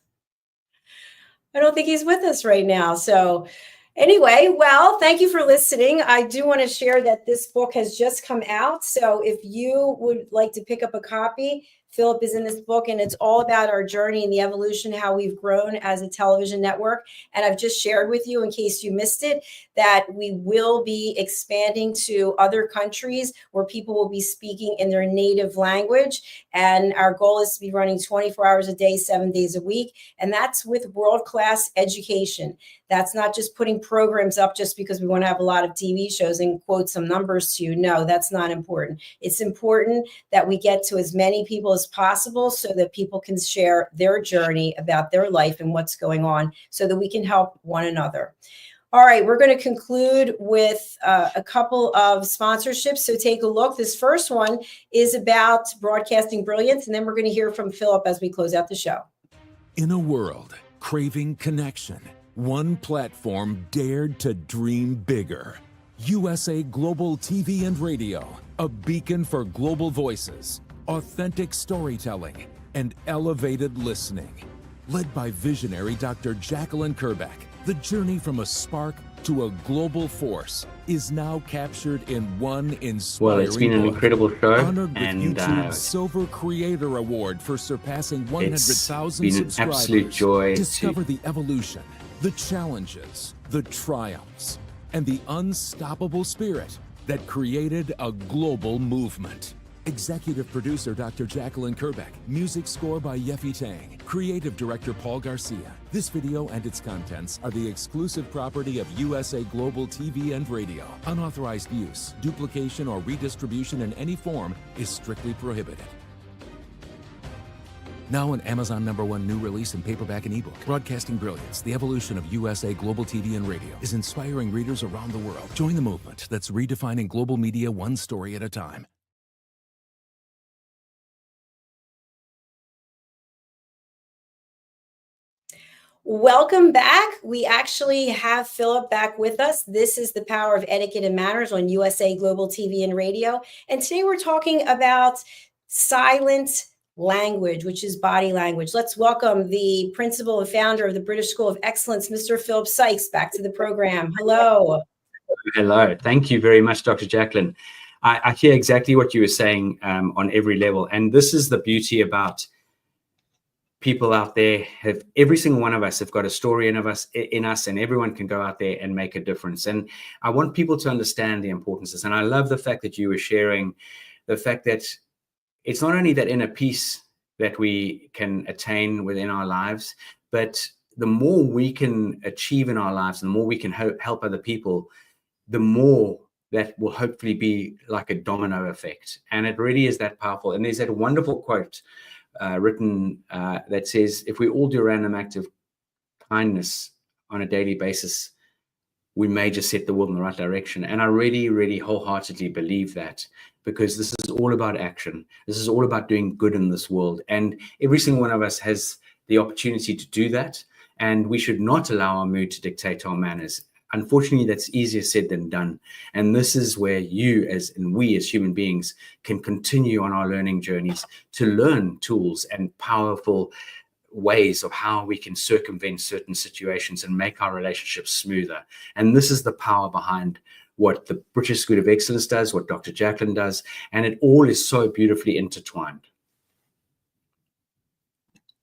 I don't think he's with us right now. So anyway, well, thank you for listening. I do want to share that this book has just come out. So if you would like to pick up a copy, Philip is in this book, and it's all about our journey and the evolution, how we've grown as a television network. And I've just shared with you, in case you missed it, that we will be expanding to other countries where people will be speaking in their native language. And our goal is to be running 24 hours a day, 7 days a week. And that's with world-class education. That's not just putting programs up just because we want to have a lot of TV shows and quote some numbers to you. No, that's not important. It's important that we get to as many people as possible so that people can share their journey about their life and what's going on, so that we can help one another. All right, we're going to conclude with a couple of sponsorships. So take a look. This first one is about Broadcasting Brilliance, and then we're going to hear from Philip as we close out the show. In a world craving connection, one platform dared to dream bigger. USA Global TV and Radio, a beacon for global voices, authentic storytelling, and elevated listening. Led by visionary Dr. Jacalyn Kerbeck, the journey from a spark to a global force is now captured in one inspiring Well, it's been an book. incredible show, Honored with and YouTube's Silver Creator Award for surpassing 100,000 been an subscribers. absolute joy Discover the evolution, the challenges, the triumphs, and the unstoppable spirit that created a global movement. Executive producer Dr. Jacalyn Kerbeck, music score by Yeffy Tang, creative director Paul Garcia. This video and its contents are the exclusive property of USA Global TV and Radio. Unauthorized use, duplication, or redistribution in any form is strictly prohibited. Now an Amazon #1 new release in paperback and ebook. Broadcasting Brilliance, the evolution of USA Global TV and Radio, is inspiring readers around the world. Join the movement that's redefining global media one story at a time. Welcome back. We actually have Philip back with us. This is the Power of Etiquette and Manners on USA Global TV and Radio. And today we're talking about silent language, which is body language. Let's welcome the principal and founder of the British School of Excellence, Mr. Philip Sykes, back to the program. Hello. Hello. Thank you very much, Dr. Jacalyn. I hear exactly what you were saying on every level. And this is the beauty about people out there. Every single one of us have got a story in us, and everyone can go out there and make a difference. And I want people to understand the importance of this. And I love the fact that you were sharing the fact that it's not only that inner peace that we can attain within our lives, but the more we can achieve in our lives, the more we can help other people, the more that will hopefully be like a domino effect. And it really is that powerful. And there's that wonderful quote written that says, if we all do a random act of kindness on a daily basis, we may just set the world in the right direction. And I really, really wholeheartedly believe that, because this is all about action. This is all about doing good in this world. And every single one of us has the opportunity to do that. And we should not allow our mood to dictate our manners. Unfortunately, that's easier said than done. And this is where we as human beings can continue on our learning journeys to learn tools and powerful ways of how we can circumvent certain situations and make our relationships smoother. And this is the power behind what the British School of Excellence does, what Dr. Jacalyn does, and it all is so beautifully intertwined.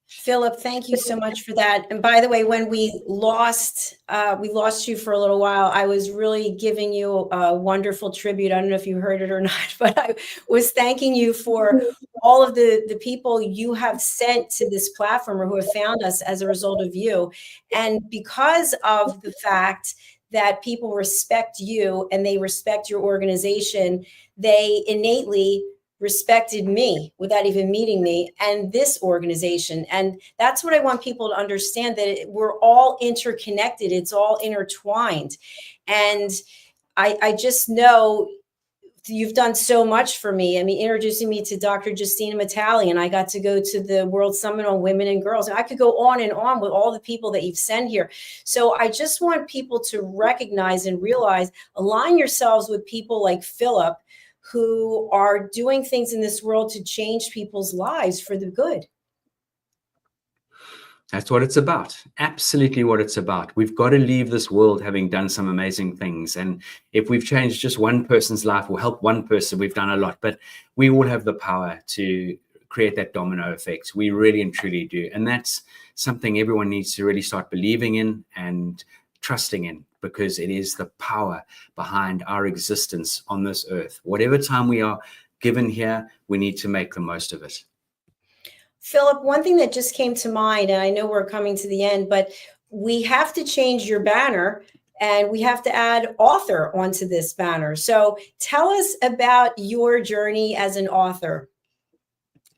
Philip, thank you so much for that. And by the way, when we lost you for a little while, I was really giving you a wonderful tribute. I don't know if you heard it or not, but I was thanking you for all of the people you have sent to this platform, or who have found us as a result of you. And because of the fact that people respect you and they respect your organization, they innately respected me without even meeting me and this organization. And that's what I want people to understand, that we're all interconnected. It's all intertwined. And I just know you've done so much for me. I mean, introducing me to Dr. Justina Matali, and I got to go to the World Summit on Women and Girls. And I could go on and on with all the people that you've sent here. So I just want people to recognize and realize, align yourselves with people like Philip, who are doing things in this world to change people's lives for the good. That's what it's about. Absolutely what it's about. We've got to leave this world having done some amazing things. And if we've changed just one person's life or helped one person, we've done a lot. But we all have the power to create that domino effect. We really and truly do. And that's something everyone needs to really start believing in and trusting in, because it is the power behind our existence on this earth. Whatever time we are given here, we need to make the most of it. Philip, one thing that just came to mind, and I know we're coming to the end, but we have to change your banner and we have to add author onto this banner. So tell us about your journey as an author.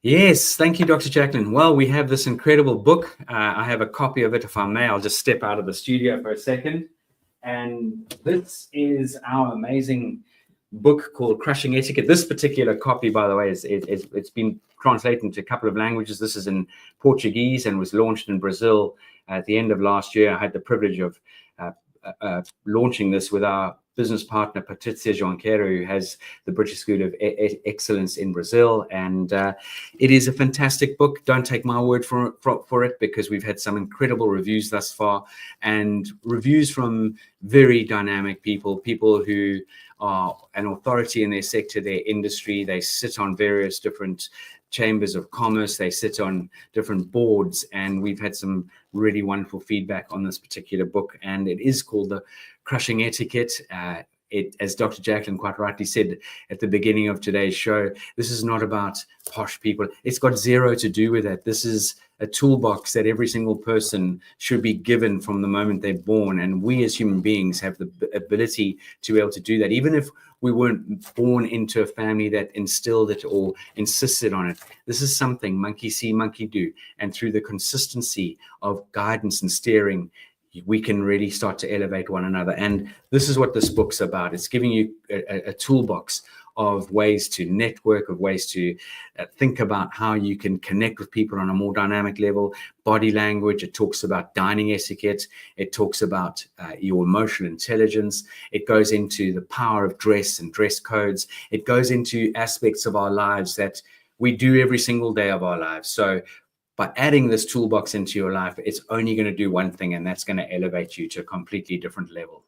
Yes, thank you, Dr. Jacalyn. Well, we have this incredible book. I have a copy of it, if I may. I'll just step out of the studio for a second. And this is our amazing book called Crushing Etiquette. This particular copy, by the way, it's been translated into a couple of languages. This is in Portuguese and was launched in Brazil at the end of last year. I had the privilege of launching this with our business partner, Patrícia Junqueira, who has the British School of Excellence in Brazil. And it is a fantastic book. Don't take my word for it, because we've had some incredible reviews thus far, and reviews from very dynamic people who are an authority in their sector, their industry. They sit on various different chambers of commerce. They sit on different boards, and we've had some really wonderful feedback on this particular book. And it is called the Crushing Etiquette. As Dr. Jacalyn quite rightly said at the beginning of today's show, this is not about posh people. It's got zero to do with that. This is a toolbox that every single person should be given from the moment they're born. And we as human beings have the ability to be able to do that, even if we weren't born into a family that instilled it or insisted on it. This is something monkey see, monkey do. And through the consistency of guidance and steering, we can really start to elevate one another. And this is what this book's about. It's giving you a toolbox of ways to network, of ways to think about how you can connect with people on a more dynamic level. Body language, it talks about dining etiquette, it talks about your emotional intelligence, it goes into the power of dress and dress codes, it goes into aspects of our lives that we do every single day of our lives. So by adding this toolbox into your life, it's only going to do one thing, and that's going to elevate you to a completely different level.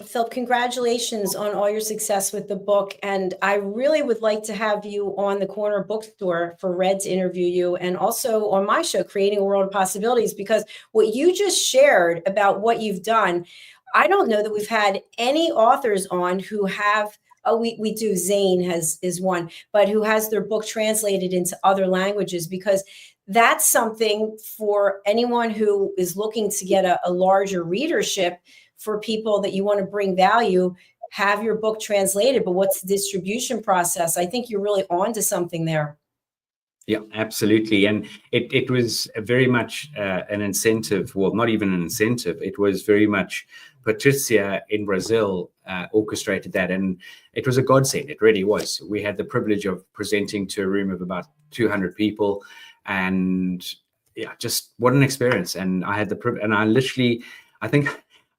Phil, congratulations on all your success with the book. And I really would like to have you on the Corner Bookstore for Red to interview you, and also on my show, Creating a World of Possibilities, because what you just shared about what you've done, I don't know that we've had any authors on who have, we do, Zane is one, but who has their book translated into other languages, because that's something for anyone who is looking to get a larger readership. For people that you want to bring value, have your book translated, but what's the distribution process? I think you're really on to something there. Yeah, absolutely. And it was very much an incentive, well, not even an incentive. It was very much Patricia in Brazil orchestrated that. And it was a godsend. It really was. We had the privilege of presenting to a room of about 200 people. And yeah, just what an experience. And I had the privilege, and I literally, I think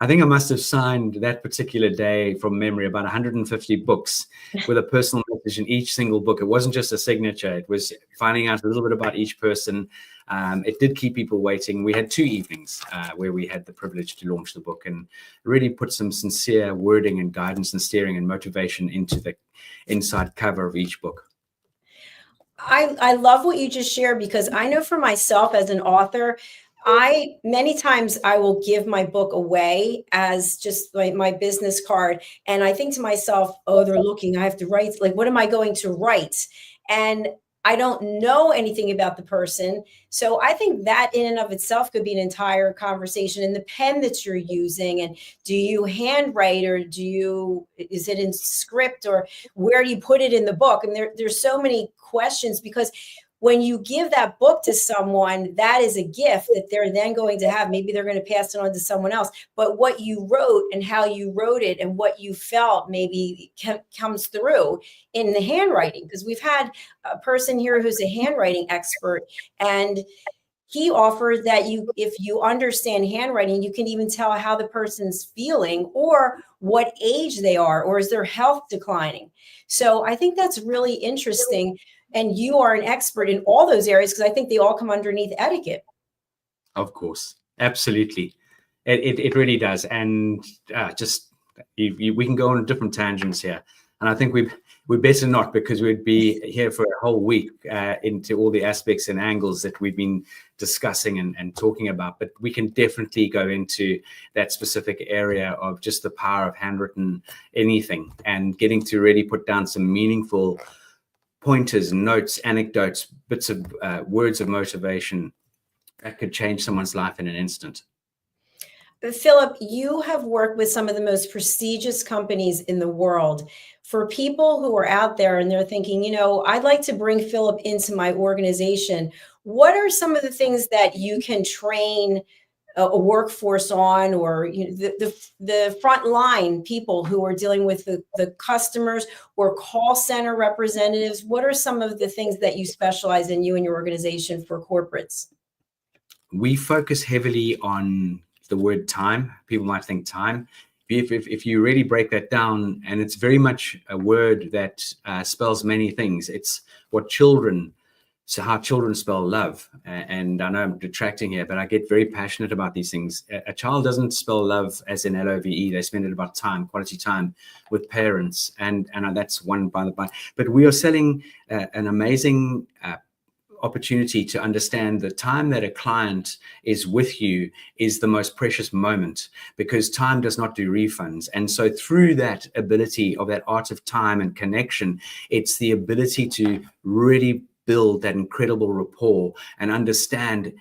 I must have signed that particular day from memory about 150 books with a personal message in each single book. It wasn't just a signature. It was finding out a little bit about each person. It did keep people waiting. We had 2 evenings where we had the privilege to launch the book and really put some sincere wording and guidance and steering and motivation into the inside cover of each book. I love what you just shared, because I know for myself as an author, many times I will give my book away as just like my business card. And I think to myself, oh, they're looking, I have to write, like, what am I going to write? And I don't know anything about the person. So I think that in and of itself could be an entire conversation. And the pen that you're using, and do you handwrite, or is it in script, or where do you put it in the book? And there's so many questions, because when you give that book to someone, that is a gift that they're then going to have. Maybe they're going to pass it on to someone else. But what you wrote and how you wrote it and what you felt maybe comes through in the handwriting. Because we've had a person here who's a handwriting expert, and he offered that if you understand handwriting, you can even tell how the person's feeling, or what age they are, or is their health declining. So I think that's really interesting. And you are an expert in all those areas, because I think they all come underneath etiquette. Of course. Absolutely. It really does. And we can go on different tangents here. And I think we better not, because we'd be here for a whole week into all the aspects and angles that we've been discussing and talking about. But we can definitely go into that specific area of just the power of handwritten anything, and getting to really put down some meaningful pointers, notes, anecdotes, bits of words of motivation that could change someone's life in an instant. Philip, you have worked with some of the most prestigious companies in the world. For people who are out there and they're thinking, I'd like to bring Philip into my organization, what are some of the things that you can train a workforce on, or the front line people who are dealing with the customers, or call center representatives? What are some of the things that you specialize in, you and your organization, for corporates? We focus heavily on the word time. People might think time. If you really break that down, and it's very much a word that spells many things. It's how children spell love. And I know I'm detracting here, but I get very passionate about these things. A child doesn't spell love as in LOVE. They spend it about time, quality time with parents. And that's one by the by. But we are selling an amazing opportunity to understand the time that a client is with you is the most precious moment, because time does not do refunds. And so through that ability of that art of time and connection, it's the ability to really build that incredible rapport and understand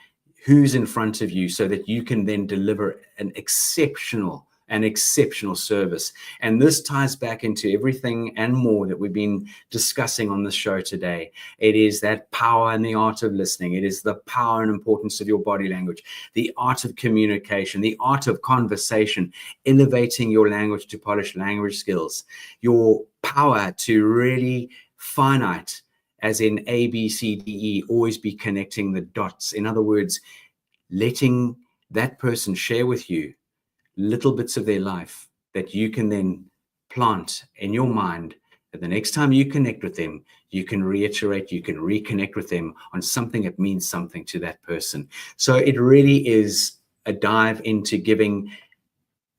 who's in front of you, so that you can then deliver an exceptional and exceptional service. And this ties back into everything and more that we've been discussing on this show today. It is that power and the art of listening. It is the power and importance of your body language, the art of communication, the art of conversation, elevating your language to polish language skills, your power to really finite, as in A, B, C, D, E, always be connecting the dots. In other words, letting that person share with you little bits of their life that you can then plant in your mind, that the next time you connect with them, you can reiterate, you can reconnect with them on something that means something to that person. So it really is a dive into giving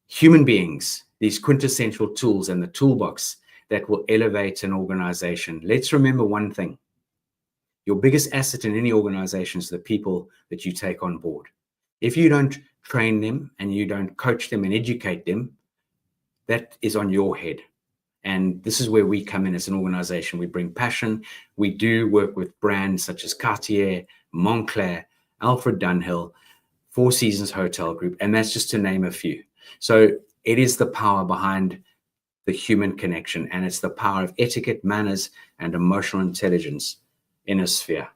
human beings these quintessential tools and the toolbox that will elevate an organization. Let's remember one thing. Your biggest asset in any organization is the people that you take on board. If you don't train them and you don't coach them and educate them, that is on your head. And this is where we come in as an organization. We bring passion. We do work with brands such as Cartier, Montclair, Alfred Dunhill, Four Seasons Hotel Group, and that's just to name a few. So it is the power behind the human connection, and it's the power of etiquette, manners, and emotional intelligence in a sphere.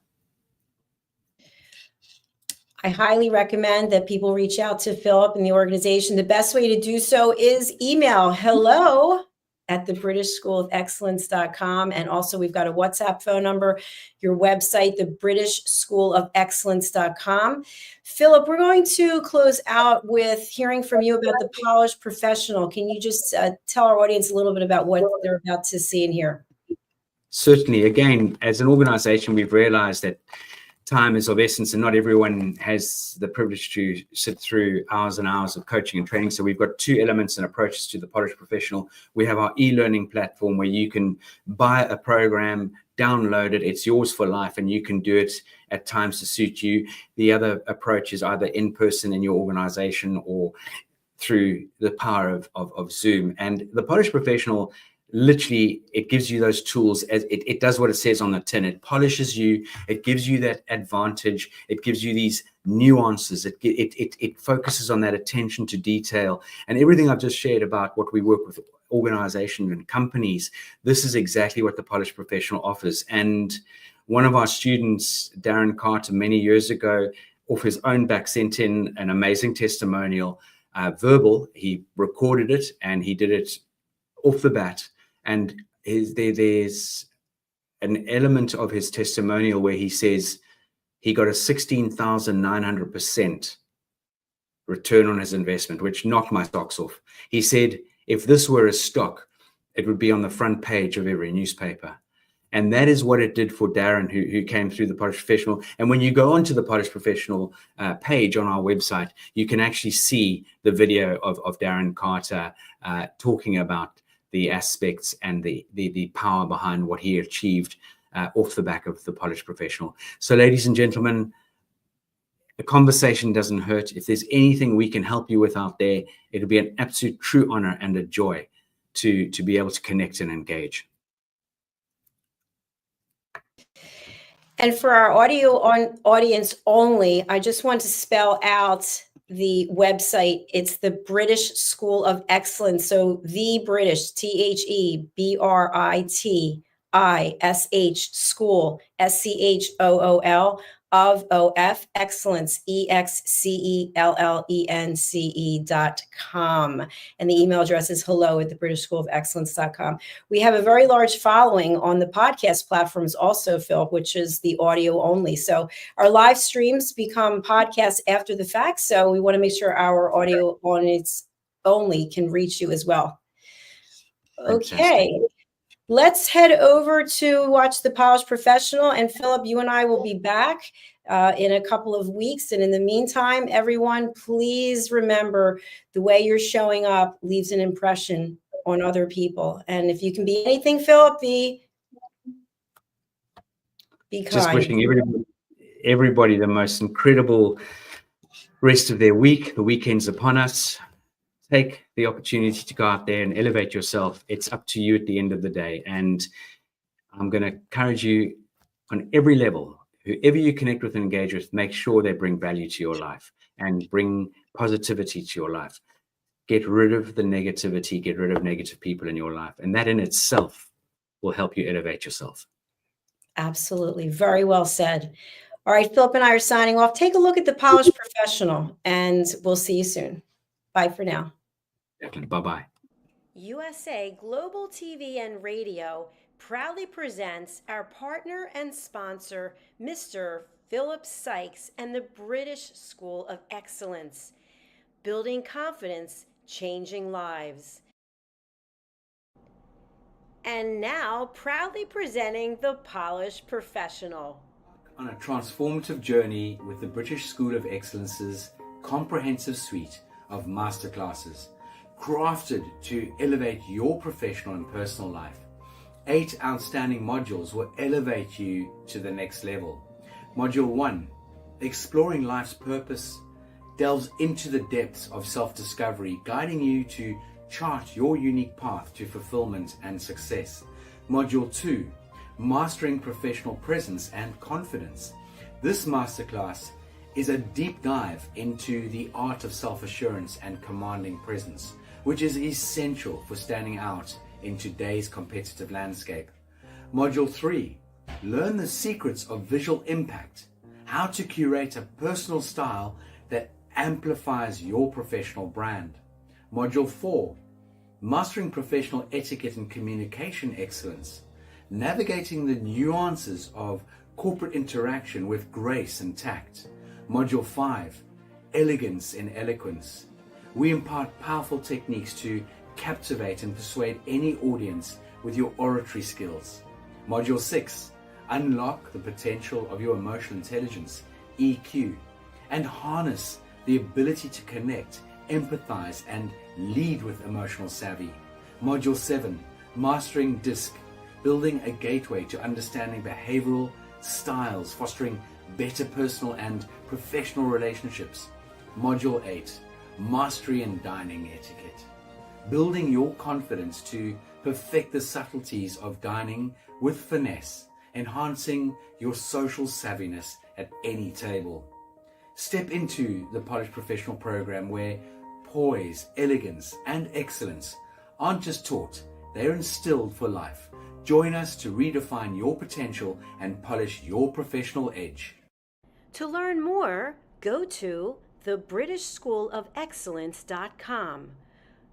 I highly recommend that people reach out to Philip and the organization. The best way to do so is email hello@thebritishschoolofexcellence.com. And also we've got a WhatsApp phone number, your website, thebritishschoolofexcellence.com. Philip, we're going to close out with hearing from you about the polished professional. Can you just tell our audience a little bit about what they're about to see and hear? Certainly. Again, as an organization, we've realized that time is of essence, and not everyone has the privilege to sit through hours and hours of coaching and training. So we've got two elements and approaches to the polished professional. We have our e-learning platform where you can buy a program, download it, it's yours for life, and you can do it at times to suit you. The other approach is either in person in your organization or through the power of Zoom. And the polished professional, literally, it gives you those tools. As it does what it says on the tin. It polishes you. It gives you that advantage. It gives you these nuances. It focuses on that attention to detail. And everything I've just shared about what we work with organizations and companies, this is exactly what the polished professional offers. And one of our students, Darren Carter, many years ago, off his own back, sent in an amazing testimonial, verbal. He recorded it and he did it off the bat. And there's an element of his testimonial where he says he got a 16,900% return on his investment, which knocked my socks off. He said, if this were a stock, it would be on the front page of every newspaper. And that is what it did for Darren, who came through the Polished Professional. And when you go onto the Polished Professional page on our website, you can actually see the video of Darren Carter talking about the aspects and the power behind what he achieved off the back of the Polished Professional. So, ladies and gentlemen, the conversation doesn't hurt. If there's anything we can help you with out there, it'll be an absolute true honor and a joy to be able to connect and engage. And for our audio audience only, I just want to spell out the website. It's the British School of Excellence. So the British, THEBRITISH School, SCHOOL of OF Excellence, EXCELLENCE.com. And the email address is hello@thebritishschoolofexcellence.com. We have a very large following on the podcast platforms also, Phil, which is the audio only. So our live streams become podcasts after the fact. So we want to make sure our audio audience only can reach you as well. Okay. Fantastic. Let's head over to watch The Polished Professional. And Philip, you and I will be back in a couple of weeks. And in the meantime, everyone, please remember the way you're showing up leaves an impression on other people. And if you can be anything, Philip, be kind. Just wishing everybody the most incredible rest of their week. The weekend's upon us. Take the opportunity to go out there and elevate yourself. It's up to you at the end of the day. And I'm going to encourage you on every level, whoever you connect with and engage with, make sure they bring value to your life and bring positivity to your life. Get rid of the negativity, get rid of negative people in your life. And that in itself will help you elevate yourself. Absolutely. Very well said. All right, Philip and I are signing off. Take a look at The Polished Professional, and we'll see you soon. Bye for now. Bye-bye. USA Global TV and Radio proudly presents our partner and sponsor, Mr. Philip Sykes and the British School of Excellence. Building confidence, changing lives. And now, proudly presenting The Polished Professional. On a transformative journey with the British School of Excellence's comprehensive suite of masterclasses, crafted to elevate your professional and personal life. 8 outstanding modules will elevate you to the next level. Module 1, Exploring Life's Purpose, delves into the depths of self-discovery, guiding you to chart your unique path to fulfillment and success. Module 2, Mastering Professional Presence and Confidence. This masterclass is a deep dive into the art of self-assurance and commanding presence, which is essential for standing out in today's competitive landscape. Module 3, Learn the secrets of visual impact, how to curate a personal style that amplifies your professional brand. Module 4, Mastering Professional Etiquette and Communication Excellence, navigating the nuances of corporate interaction with grace and tact. Module 5, Elegance in Eloquence. We impart powerful techniques to captivate and persuade any audience with your oratory skills. Module 6, Unlock the potential of your emotional intelligence, EQ, and harness the ability to connect, empathize, and lead with emotional savvy. Module 7, Mastering DISC, building a gateway to understanding behavioral styles, fostering better personal and professional relationships. Module 8, Mastery in Dining Etiquette, building your confidence to perfect the subtleties of dining with finesse, enhancing your social savviness at any table. Step into the Polished Professional program where poise, elegance, and excellence aren't just taught, they're instilled for life. Join us to redefine your potential and polish your professional edge. To learn more, go to thebritishschoolofexcellence.com.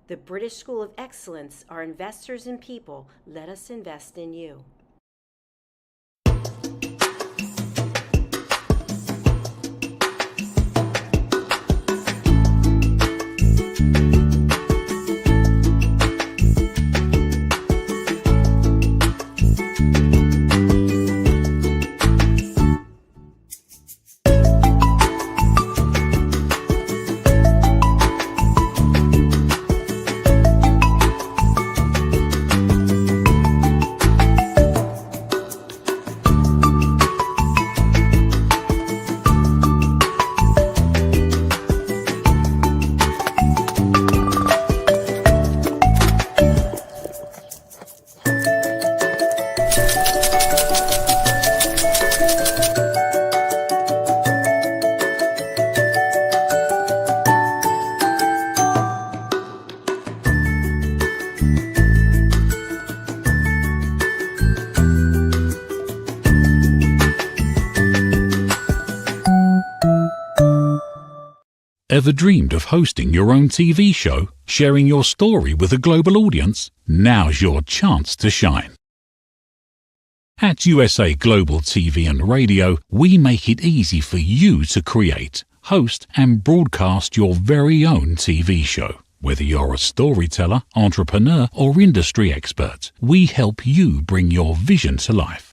The British School of Excellence are investors in people. Let us invest in you. Ever dreamed of hosting your own TV show, sharing your story with a global audience? Now's your chance to shine. At USA Global TV and Radio, we make it easy for you to create, host, and broadcast your very own TV show. Whether you're a storyteller, entrepreneur, or industry expert, we help you bring your vision to life.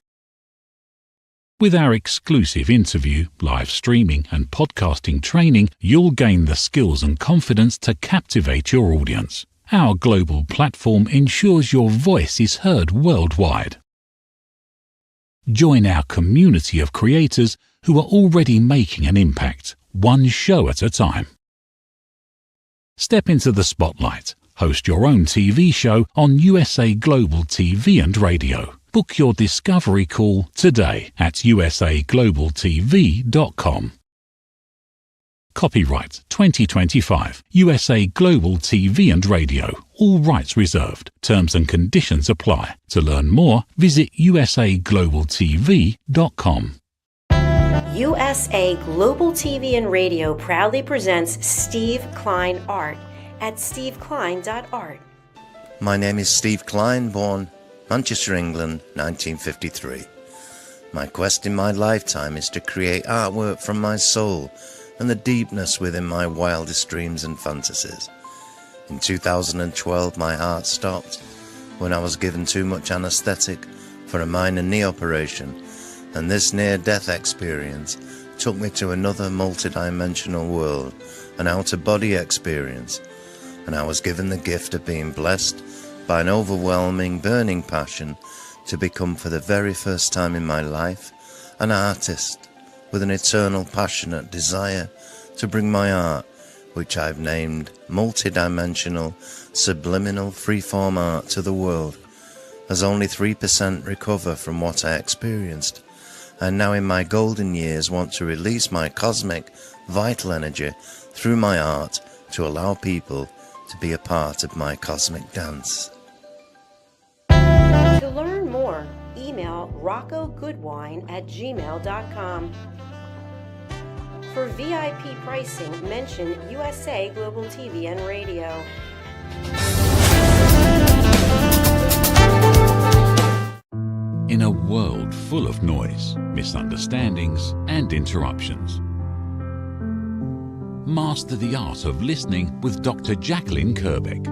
With our exclusive interview, live streaming, and podcasting training, you'll gain the skills and confidence to captivate your audience. Our global platform ensures your voice is heard worldwide. Join our community of creators who are already making an impact, one show at a time. Step into the spotlight. Host your own TV show on USA Global TV and Radio. Book your discovery call today at usaglobaltv.com. Copyright 2025. USA Global TV and Radio. All rights reserved. Terms and conditions apply. To learn more, visit usaglobaltv.com. USA Global TV and Radio proudly presents Steve Klein Art at steveklein.art. My name is Steve Klein, born Manchester, England, 1953. My quest in my lifetime is to create artwork from my soul and the deepness within my wildest dreams and fantasies. In 2012, my heart stopped when I was given too much anesthetic for a minor knee operation, and this near-death experience took me to another multidimensional world, an out-of-body experience, and I was given the gift of being blessed by an overwhelming, burning passion to become, for the very first time in my life, an artist with an eternal, passionate desire to bring my art, which I've named multidimensional, subliminal, freeform art, to the world. As only 3% recover from what I experienced, and now in my golden years want to release my cosmic, vital energy through my art to allow people to be a part of my cosmic dance. To learn more, email roccogoodwine@gmail.com. For VIP pricing, mention USA Global TV and Radio. In a world full of noise, misunderstandings, and interruptions, master the art of listening with Dr. Jacalyn Kerbeck.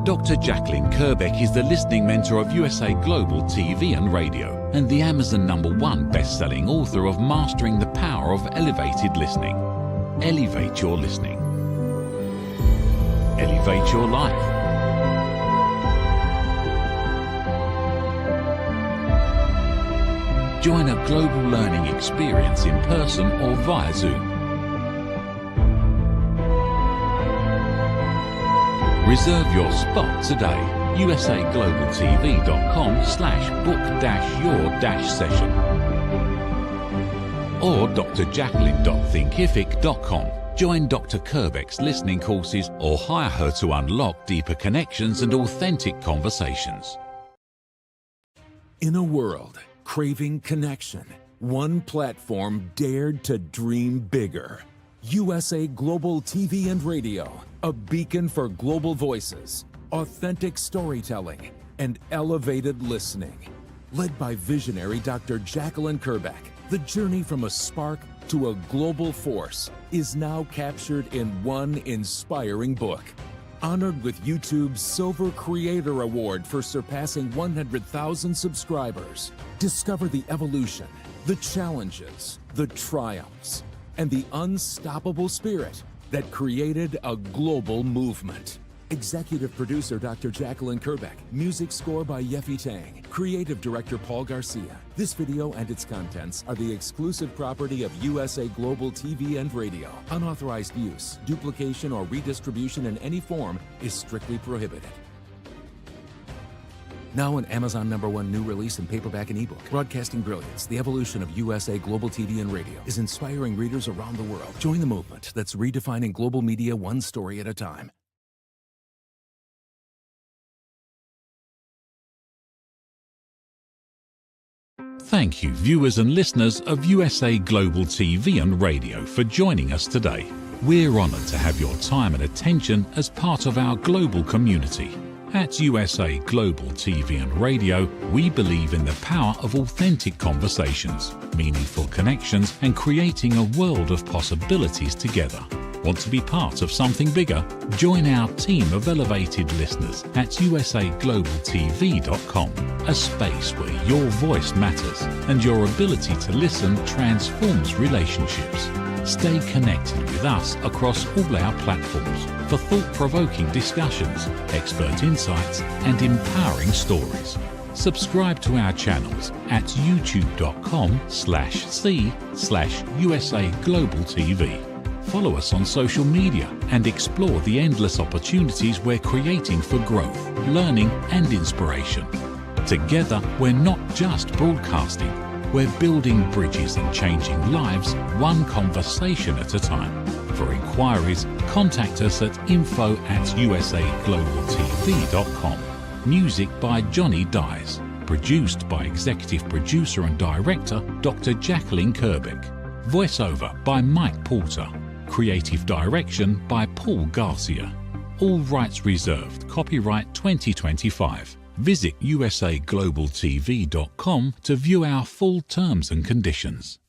Dr. Jacalyn Kerbeck is the listening mentor of USA Global TV and Radio and the Amazon #1 best-selling author of Mastering the Power of Elevated Listening. Elevate your listening. Elevate your life. Join a global learning experience in person or via Zoom. Reserve your spot today. usaglobaltv.com/book-your-session or drjacalyn.thinkific.com. Join Dr. Kerbeck's listening courses or hire her to unlock deeper connections and authentic conversations. In a world craving connection, one platform dared to dream bigger. USA Global TV and Radio, a beacon for global voices, authentic storytelling, and elevated listening. Led by visionary Dr. Jacalyn Kerbeck, the journey from a spark to a global force is now captured in one inspiring book. Honored with YouTube's Silver Creator Award for surpassing 100,000 subscribers. Discover the evolution, the challenges, the triumphs, and the unstoppable spirit that created a global movement. Executive producer Dr. Jacalyn Kerbeck. Music score by Yeffy Tang. Creative director Paul Garcia. This video and its contents are the exclusive property of USA Global TV and Radio. Unauthorized use, duplication, or redistribution in any form is strictly prohibited. Now an Amazon #1 new release in paperback and ebook. Broadcasting Brilliance, the evolution of USA Global TV and Radio, is inspiring readers around the world. Join the movement that's redefining global media one story at a time. Thank you, viewers and listeners of USA Global TV and Radio, for joining us today. We're honored to have your time and attention as part of our global community. At USA Global TV and Radio, we believe in the power of authentic conversations, meaningful connections, and creating a world of possibilities together. Want to be part of something bigger? Join our team of elevated listeners at usaglobaltv.com, a space where your voice matters and your ability to listen transforms relationships. Stay connected with us across all our platforms for thought-provoking discussions, expert insights, and empowering stories. Subscribe to our channels at youtube.com/c/usaglobaltv. Follow us on social media and explore the endless opportunities we're creating for growth, learning, and inspiration. Together, we're not just broadcasting, We're building bridges and changing lives one conversation at a time. For inquiries, contact us at info@usaglobaltv.com. Music by Johnny Dies. Produced by Executive Producer and Director Dr. Jacalyn Kerbeck. Voiceover by Mike Porter. Creative Direction by Paul Garcia. All rights reserved. Copyright 2025. Visit usaglobaltv.com to view our full terms and conditions.